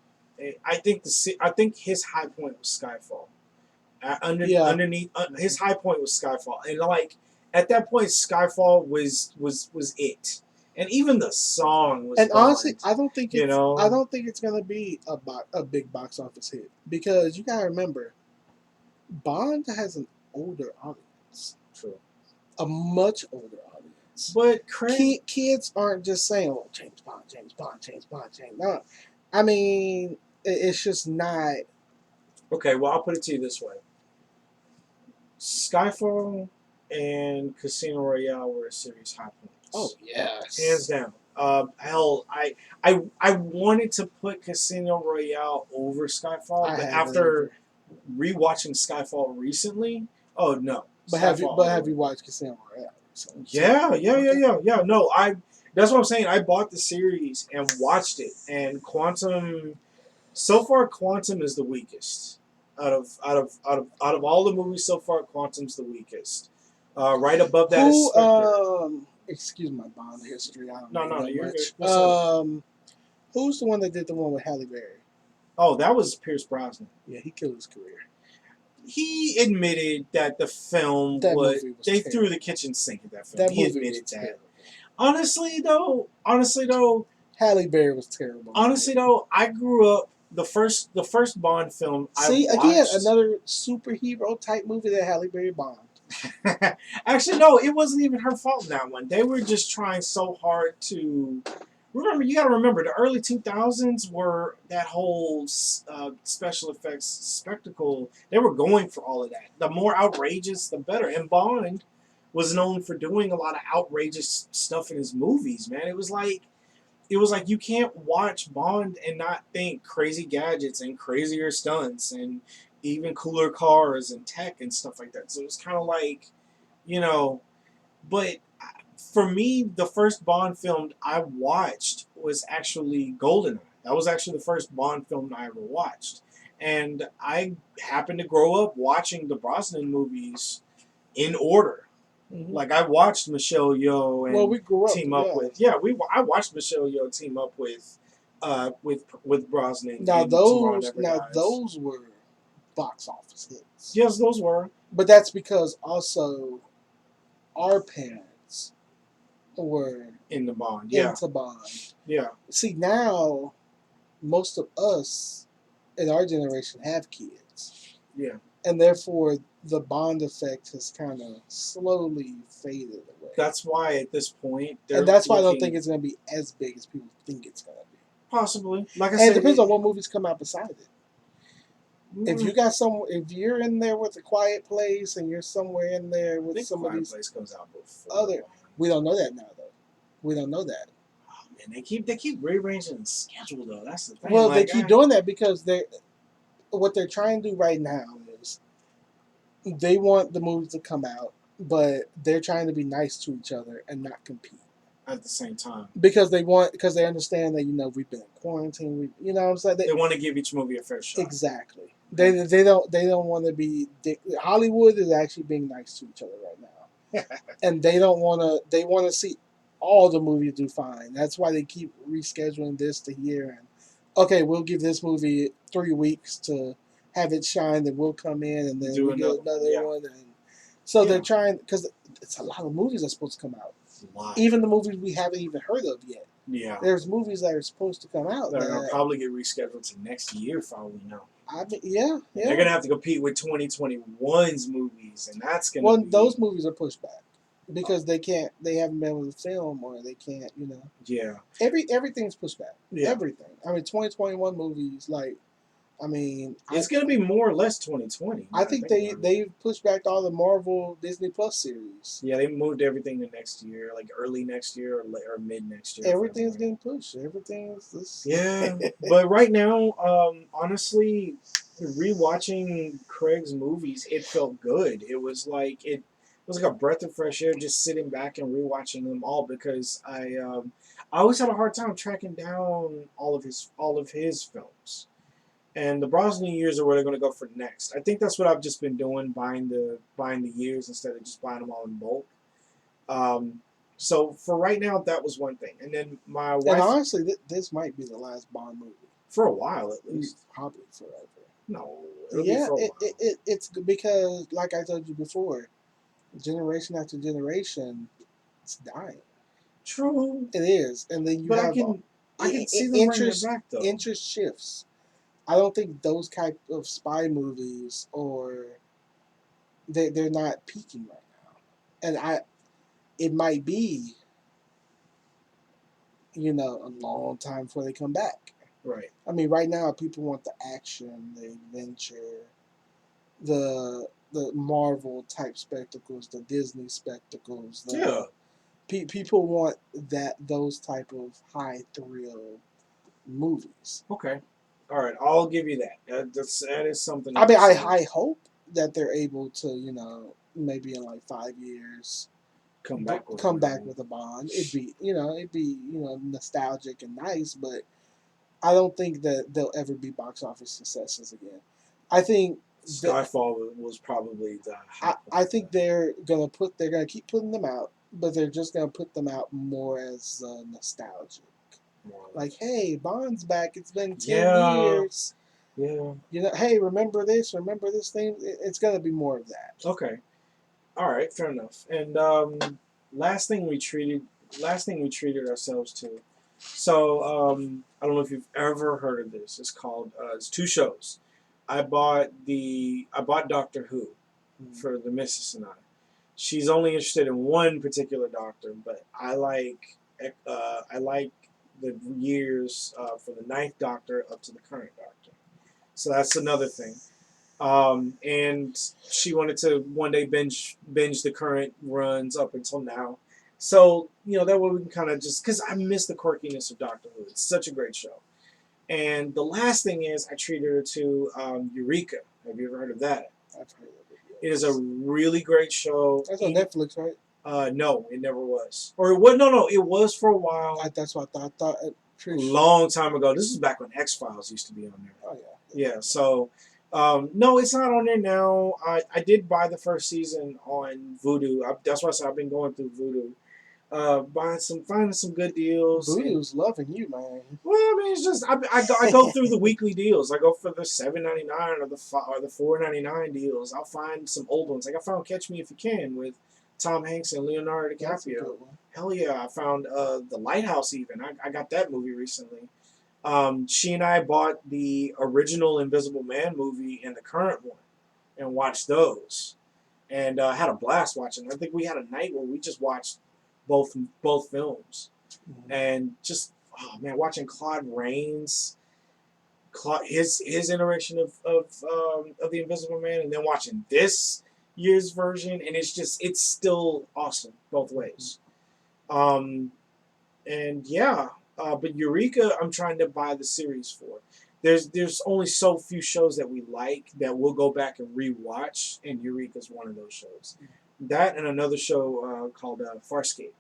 I think his high point was Skyfall. Underneath his high point was Skyfall, and like at that point, Skyfall was it. And even the song was. And Bond, honestly, I don't think it's going to be a big box office hit because you got to remember, Bond has an older audience. True. A much older audience. But kids aren't just saying, "Oh, James Bond, James Bond, James Bond, James Bond." I mean, it's just not. Okay, well, I'll put it to you this way: Skyfall and Casino Royale were a serious high points. Oh yes, hands down. Hell, I wanted to put Casino Royale over Skyfall, but after rewatching Skyfall recently, oh no. But have you watched Casino Royale? Yeah. No, that's what I'm saying. I bought the series and watched it, and Quantum. So far, Quantum is the weakest out of all the movies so far. Quantum's the weakest. Right above that is Spectre. Excuse my Bond history. I don't No, you're much. good. Who's the one that did the one with Halle Berry? Oh, that was Pierce Brosnan. Yeah, he killed his career. He admitted that the film they threw the kitchen sink at that film. He admitted that. Honestly though, Halle Berry was terrible. Honestly though, I grew up the first Bond film. Again, another superhero type movie that Halle Berry bombed. Actually, no, it wasn't even her fault in that one. They were just trying so hard to. Remember, you got to remember, the early 2000s were that whole special effects spectacle. They were going for all of that. The more outrageous, the better. And Bond was known for doing a lot of outrageous stuff in his movies, man. It was like you can't watch Bond and not think crazy gadgets and crazier stunts and even cooler cars and tech and stuff like that. So it's kind of like, you know, but for me, the first Bond film I watched was actually GoldenEye. That was actually the first Bond film I ever watched. And I happened to grow up watching the Brosnan movies in order. Mhm. Like I watched Michelle Yeoh Well, and we grew up. team up Yeah. with I watched Michelle Yeoh team up with Brosnan Now in Tomorrow those Never Dies. were box office hits, Yes, those were. but that's because also our parents were In the Bond. Yeah, into Bond. yeah, See, now most of us in our generation have kids, yeah. and therefore the Bond effect has kind of slowly faded away. That's why at this point they're And that's why I don't looking think it's going to be as big as people think it's going to be. possibly. Like I And it said, depends on what movies come out beside it. If you mm, got if you're in there with A Quiet Place, and you're somewhere in there I with think some of Quiet these Place comes out before. other, we don't know that now though. We don't know that. Oh, man, they keep rearranging the schedule though. That's the thing. Well, they Like keep doing that because what they're trying to do right now is they want the movies to come out, but they're trying to be nice to each other and not compete. at the same time, Because they understand that we've been in quarantine. What I'm saying. they want to give each movie a fair shot. Exactly. They don't want to be. Hollywood is actually being nice to each other right now, and they don't want to. They want to see all the movies do fine. That's why they keep rescheduling this to here. And okay, we'll give this movie 3 weeks to have it shine, then we'll come in, and then Do we get another one, another yeah. one. And so Yeah. they're trying, because it's a lot of movies that's supposed to come out. Wow. Even the movies we haven't even heard of yet. Yeah. There's movies that are supposed to come out. They're gonna probably get rescheduled to next year, for all we know. Yeah. They're gonna have to compete with 2021's movies, and that's gonna. Well, be, those movies are pushed back because they can't. They haven't been able to film, or they can't. Yeah. Everything's pushed back. Yeah. Everything. I mean, 2021 movies. It's gonna be more or less 2020. I think they've pushed back all the Marvel Disney Plus series. Yeah, they moved everything to next year, like early next year or mid next year. Everything's getting pushed. Everything's this. Yeah, but right now, honestly, rewatching Craig's movies, it felt good. It was like a breath of fresh air just sitting back and rewatching them all because I always had a hard time tracking down all of his films. And the Brosnan years are where they're going to go for next. I think that's what I've just been doing, buying the years instead of just buying them all in bulk. So for right now, that was one thing. And then my wife, And honestly, this might be the last Bond movie. for a while at least. Probably forever. No, it'll be Yeah, for a while. it's because, like I told you before, generation after generation, it's dying. True, It is, and then you but have I can see them bringing it interest back though. interest shifts. I don't think those type of spy movies they're not peaking right now, and it might be a long time before they come back. Right. I mean, right now people want the action, the adventure, the Marvel type spectacles, the Disney spectacles. Yeah. People want those type of high thrill movies. Okay. All right. I'll give you that. That is something. I mean, I'll say. I hope that they're able to, maybe in like 5 years, come back with a Bond. It'd be nostalgic and nice, but I don't think that they'll ever be box office successes again. I think Skyfall was probably the. I think they're gonna keep putting them out, but they're just gonna put them out more as nostalgic. Like, hey, Bond's back. It's been 10 years. Yeah. Hey, remember this? Remember this thing? It's gonna be more of that. Okay. All right. Fair enough. And last thing we treated ourselves to. So I don't know if you've ever heard of this. It's called. It's two shows. I bought Doctor Who for the missus and I. She's only interested in one particular Doctor, but I like the years for the ninth Doctor up to the current Doctor. So that's another thing. And she wanted to one day binge the current runs up until now. So that way we can kind of just because I miss the quirkiness of Doctor Who. It's such a great show. And the last thing is I treated her to Eureka. Have you ever heard of that? I've heard of it. It is a really great show. That's on Netflix, right? No, it never was. Or what? No, it was for a while. That's what I thought. A long time ago. This is back when X Files used to be on there. Oh yeah. Yeah. So, no, it's not on there now. I did buy the first season on Vudu. That's why I said I've been going through Vudu. Finding some good deals. Voodoo's loving you, man. Well, I mean, it's just I go through the weekly deals. I go for the $7.99 or the $4.99 deals. I'll find some old ones. Like I found Catch Me If You Can with Tom Hanks and Leonardo That's a DiCaprio. good one. Hell yeah! I found The Lighthouse. Even I got that movie recently. She and I bought the original Invisible Man movie and the current one, and watched those, and had a blast watching. I think we had a night where we just watched both films, and just watching Claude Rains, his iteration of the Invisible Man, and then watching this year's version, and it's still awesome both ways. And yeah, but Eureka, I'm trying to buy the series for. There's only so few shows that we like that we'll go back and rewatch, and Eureka's one of those shows. That and another show called Farscape.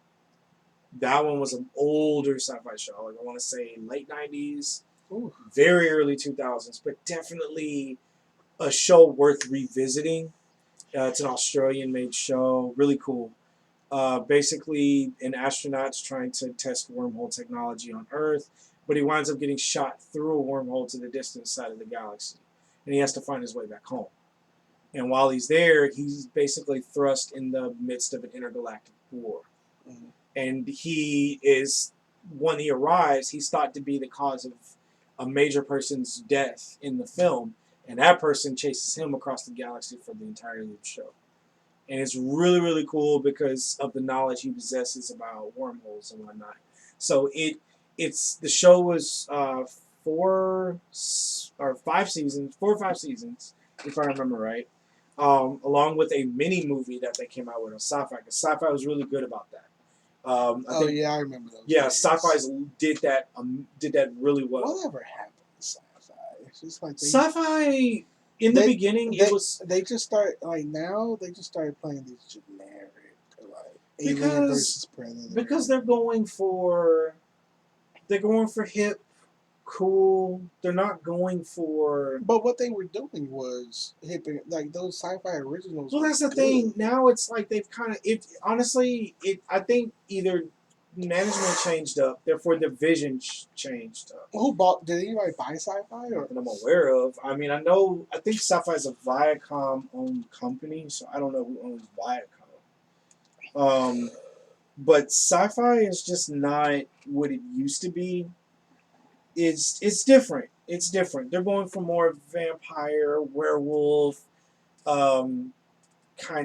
That one was an older sci-fi show. Like I want to say late 90s, very early 2000s, but definitely a show worth revisiting. It's an Australian-made show, really cool. Basically, an astronaut's trying to test wormhole technology on Earth, but he winds up getting shot through a wormhole to the distant side of the galaxy, and he has to find his way back home. And while he's there, he's basically thrust in the midst of an intergalactic war. Mm-hmm. And when he arrives, he's thought to be the cause of a major person's death in the film, and that person chases him across the galaxy for the entirety of the show. And it's really, really cool because of the knowledge he possesses about wormholes and whatnot. So the show was 4 or 5 seasons, if I remember right, along with a mini movie that they came out with on Sci-Fi, because Sci-Fi was really good about that. I remember those. Yeah, Sci-Fi's did that really well. Whatever happened to Sci-Fi? It's just like Sci-Fi in the beginning they just started playing these generic Alien versus Predator because they're going for hip, cool. They're not going for. But what they were doing was hipping like those sci-fi originals. Well, that's the thing. Now it's like they've kind of I think either management changed up, therefore the vision changed up. Who bought? Did anybody buy Sci-Fi? Or? That I'm aware of. I mean, I think Sci-Fi is a Viacom-owned company, so I don't know who owns Viacom. But Sci-Fi is just not what it used to be. It's different. It's different. They're going for more vampire, werewolf, kind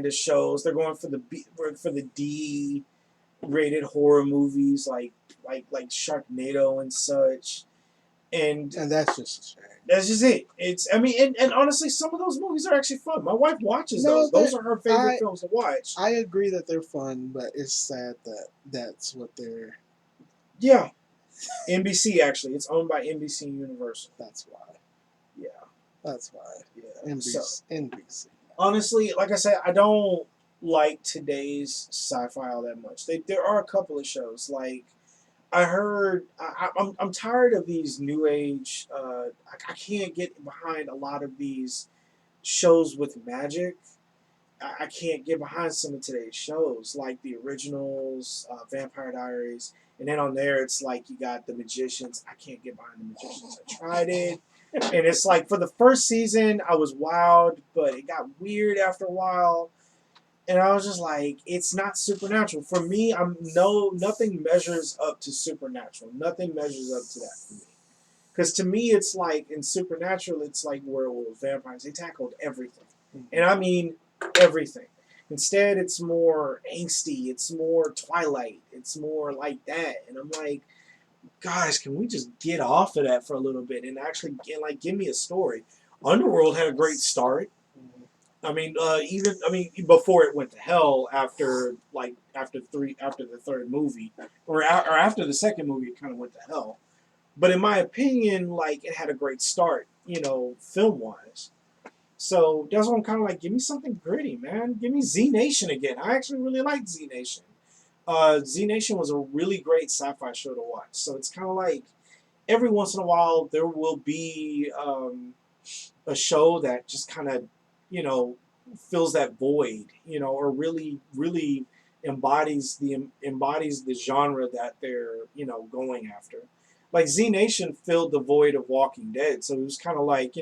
of shows. They're going for the D-rated horror movies like Sharknado and such. And that's just a shame. That's just it. And honestly, some of those movies are actually fun. My wife watches those. Those are her favorite films to watch. I agree that they're fun, but it's sad that that's what they're. Yeah. NBC, actually. It's owned by NBC Universal. That's why. Yeah. That's why. Yeah. NBC. Honestly, like I said, I don't like today's sci-fi all that much. There are a couple of shows. Like, I heard... I'm tired of these new age... I can't get behind a lot of these shows with magic. I can't get behind some of today's shows, like the originals, Vampire Diaries... And then on there, it's like you got the magicians. I can't get behind the magicians. I tried it. And it's like for the first season, I was wowed, but it got weird after a while. And I was just like, it's not supernatural. For me, nothing measures up to supernatural. Nothing measures up to that for me. Because to me, it's like, in supernatural, it's like werewolves, vampires. They tackled everything. And I mean everything. Instead, it's more angsty. It's more Twilight. It's more like that. And I'm like, guys, can we just get off of that for a little bit and actually give me a story? Underworld had a great start. I mean, before it went to hell after the third movie, or after the second movie, it kind of went to hell. But in my opinion, like it had a great start, film wise. So that's why I'm kind of like, give me something gritty, man. Give me Z Nation again. I actually really liked Z Nation. Z Nation was a really great sci-fi show to watch. So it's kind of like every once in a while there will be a show that just kind of, you know, fills that void, or really, really embodies the genre that they're, going after. Like Z Nation filled the void of Walking Dead, so it was kind of like,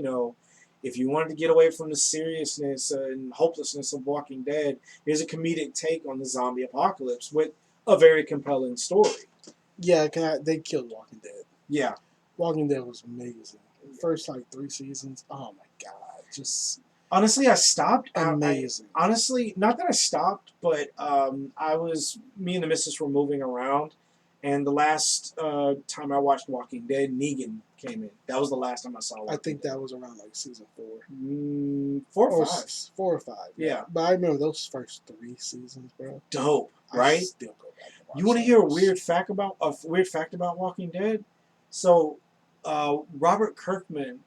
if you wanted to get away from the seriousness and hopelessness of Walking Dead, here's a comedic take on the zombie apocalypse with a very compelling story. Yeah, they killed Walking Dead. Yeah. Walking Dead was amazing. First like 3 seasons, oh my god, just honestly, I stopped. Amazing. Honestly, not that I stopped, but me and the missus were moving around, and the last time I watched Walking Dead, Negan came in. That was the last time I saw Walking I think Dead. that was around like season 4. 4 or 5. 4 or 5. Yeah. But I remember those first 3 seasons, bro. Dope, right? I still go back and watch You want to hear a weird fact about Walking Dead? So, Robert Kirkman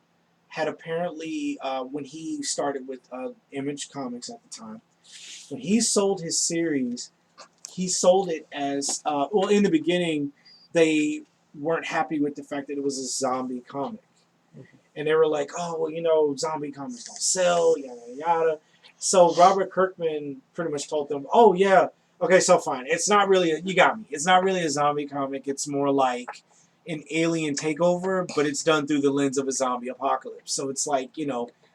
had apparently, when he started with Image Comics at the time, when he sold his series, he sold it as in the beginning, they weren't happy with the fact that it was a zombie comic, and they were like, "Oh, well, zombie comics don't sell, yada yada." So Robert Kirkman pretty much told them, "Oh yeah, okay, so fine. It's not really you got me. It's not really a zombie comic. It's more like an alien takeover, but it's done through the lens of a zombie apocalypse. So it's like,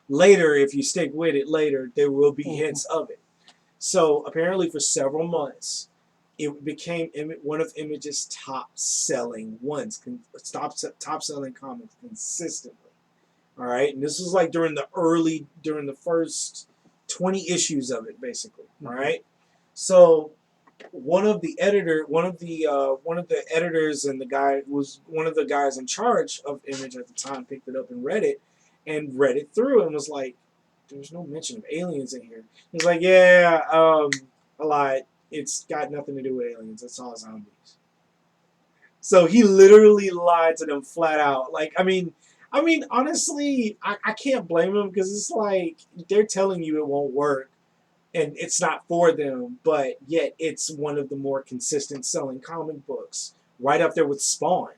later, if you stick with it later, there will be hints of it." So apparently for several months, it became one of Image's top-selling ones, top-selling comics consistently. All right, and this was like during the first 20 issues of it, basically. All right, so one of the editors and the guy was one of the guys in charge of Image at the time picked it up and read it through and was like, "There's no mention of aliens in here." He's like, "Yeah, I lied. It's got nothing to do with aliens. It's all zombies." So he literally lied to them flat out. Like, I mean, honestly, I can't blame him because it's like they're telling you it won't work and it's not for them, but yet it's one of the more consistent selling comic books, right up there with Spawn.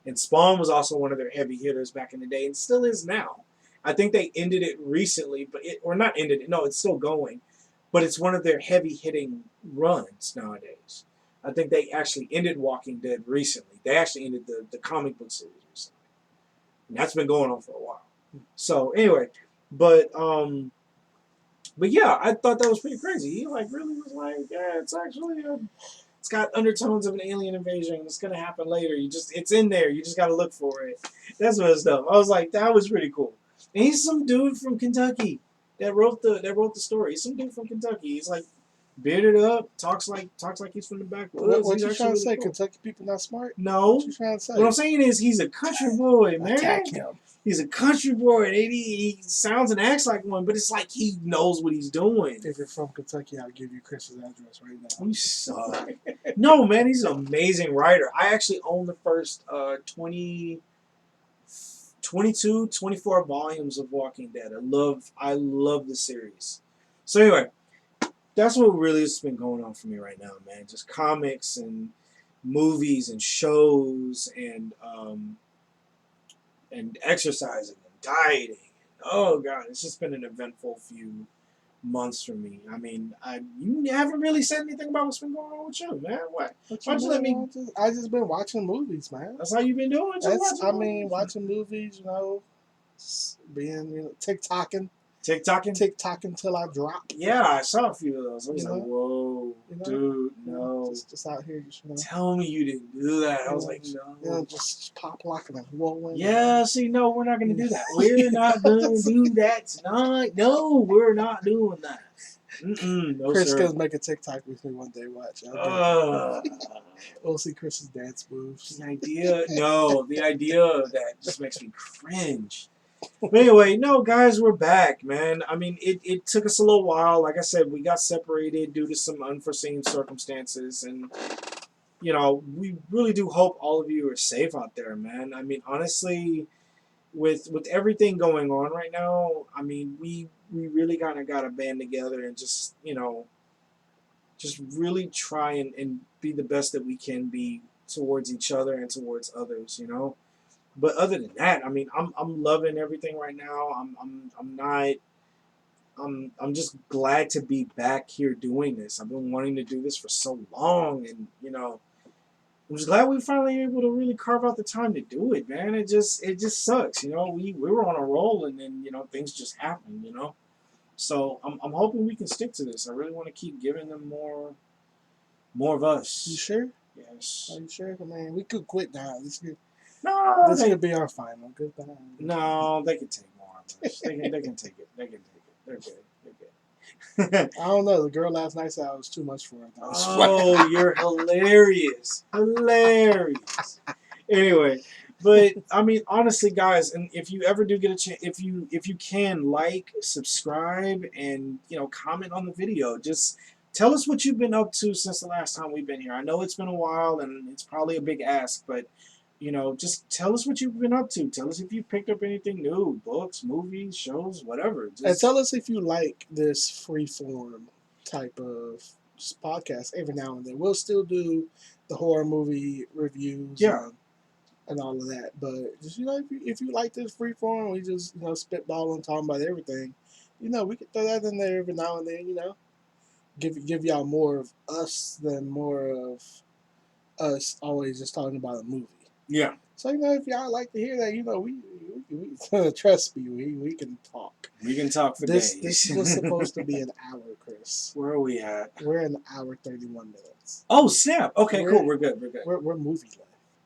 And Spawn was also one of their heavy hitters back in the day and still is now. I think they ended it recently, or not ended it, no, it's still going, but it's one of their heavy hitting runs nowadays. I think they actually ended Walking Dead recently. They actually ended the comic book series recently. And that's been going on for a while. So anyway, but yeah, I thought that was pretty crazy. He really was like, yeah, it's actually it's got undertones of an alien invasion. It's gonna happen later. It's in there. You just gotta look for it. That's what stuff. I was like, that was pretty cool. And he's some dude from Kentucky that wrote the story. He's some dude from Kentucky. He's like bearded up, talks like he's from the backwoods. What you trying to say? Cool. Kentucky people not smart? No. What you trying to say? What I'm saying is he's a country boy, man. Attack him. He's a country boy, and he sounds and acts like one, but it's like he knows what he's doing. If you're from Kentucky, I'll give you Chris's address right now. You suck. No, man, he's an amazing writer. I actually own the first 22, 24 volumes of Walking Dead. I love the series. So anyway, that's what really has been going on for me right now, man. Just comics and movies and shows and exercising and dieting. Oh god, it's just been an eventful few months for me. I mean, you haven't really said anything about what's been going on with you, man. What? Why don't you let me? I just been watching movies, man. That's how you've been doing. Watching movies, being TikToking till I drop. Yeah, I saw a few of those. I was like, whoa, dude, no. Just out here, Tell me you didn't do that. I was like, no. Just pop locking and rolling. Yeah, see, no, we're not going to do that. We're not going to do that tonight. No, we're not doing that. No, Chris sir. gonna make a TikTok with me one day. Watch. We'll see Chris's dance moves. The idea of that just makes me cringe. But anyway, no, guys, we're back, man. I mean, it took us a little while. Like I said, we got separated due to some unforeseen circumstances, and you know, we really do hope all of you are safe out there, man. I mean, honestly, with everything going on right now, I mean, we really kind of got to band together and just, you know, just really try and be the best that we can be towards each other and towards others, you know. But other than that, I mean, I'm loving everything right now. I'm not. I'm just glad to be back here doing this. I've been wanting to do this for so long, and you know, I'm just glad we finally able to really carve out the time to do it, man. It just sucks, you know. We were on a roll, and then you know things just happened, you know. So I'm hoping we can stick to this. I really want to keep giving them more of You us. sure? Yes. Are you sure, man? We could quit now. No, This could be our final. Goodbye. no, they can take more of us. They can take it. They can take it. They're good. They're good. I don't know. The girl last night said I was too much for her. Oh, you're hilarious. Hilarious. Anyway, but I mean honestly guys, and if you ever do get a chance, if you can like, subscribe, and you know, comment on the video, just tell us what you've been up to since the last time we've been here. I know it's been a while and it's probably a big ask, but you know, just tell us what you've been up to. Tell us if you picked up anything new, books, movies, shows, whatever. And Just tell us if you like this free form type of podcast every now and then. We'll still do the horror movie reviews yeah. and all of that. But just, you know, if you like this free form, we just, you know, spitball and talking about everything. You know, we could throw that in there every now and then, you know. Give y'all more of us than more of us always just talking about a movie. Yeah. So, you know, if y'all like to hear that, you know, we trust me, we can talk. We can talk for This days. was supposed to be an hour, Chris. Where are we at? We're an hour 31 minutes. Oh snap! Okay, We're- cool. We're good. We're good. We're movie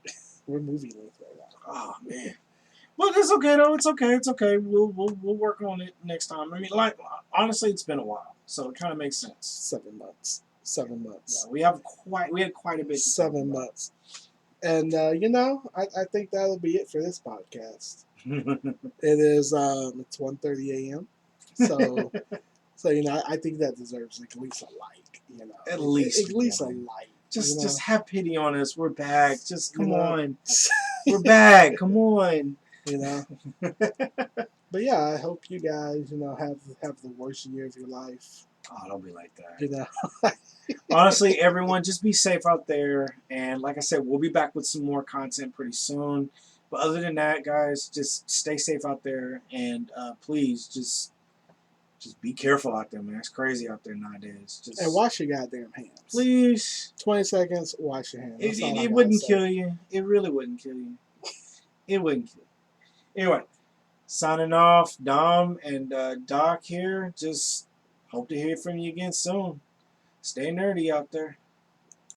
length. We're movie length right now. Oh man. Well, it's okay though. It's okay. It's okay. We'll work on it next time. I mean, like honestly, it's been a while, so it kind of makes sense. 7 months. 7 months. Yeah, we had quite a bit. To talk 7 about. months. And you know, I think that'll be it for this podcast. It is it's 1:30 a.m. So so you know, I think that deserves at least a like. You know, At least a one. like. Just you know? just have pity on us. We're back. Just come You know? on. We're back. Come on. You know. But yeah, I hope you guys, you know, have the worst year of your life. Oh, don't be like that. You know. Honestly, everyone, just be safe out there. And like I said, we'll be back with some more content pretty soon. But other than that, guys, just stay safe out there, and please just be careful out there, man. It's crazy out there nowadays. Just And wash your goddamn hands. please. 20 seconds, wash your hands. That's all I It gotta wouldn't say. kill you. It really wouldn't kill you. It wouldn't kill you. Anyway, signing off, Dom and Doc here. Just hope to hear from you again soon. Stay nerdy out there.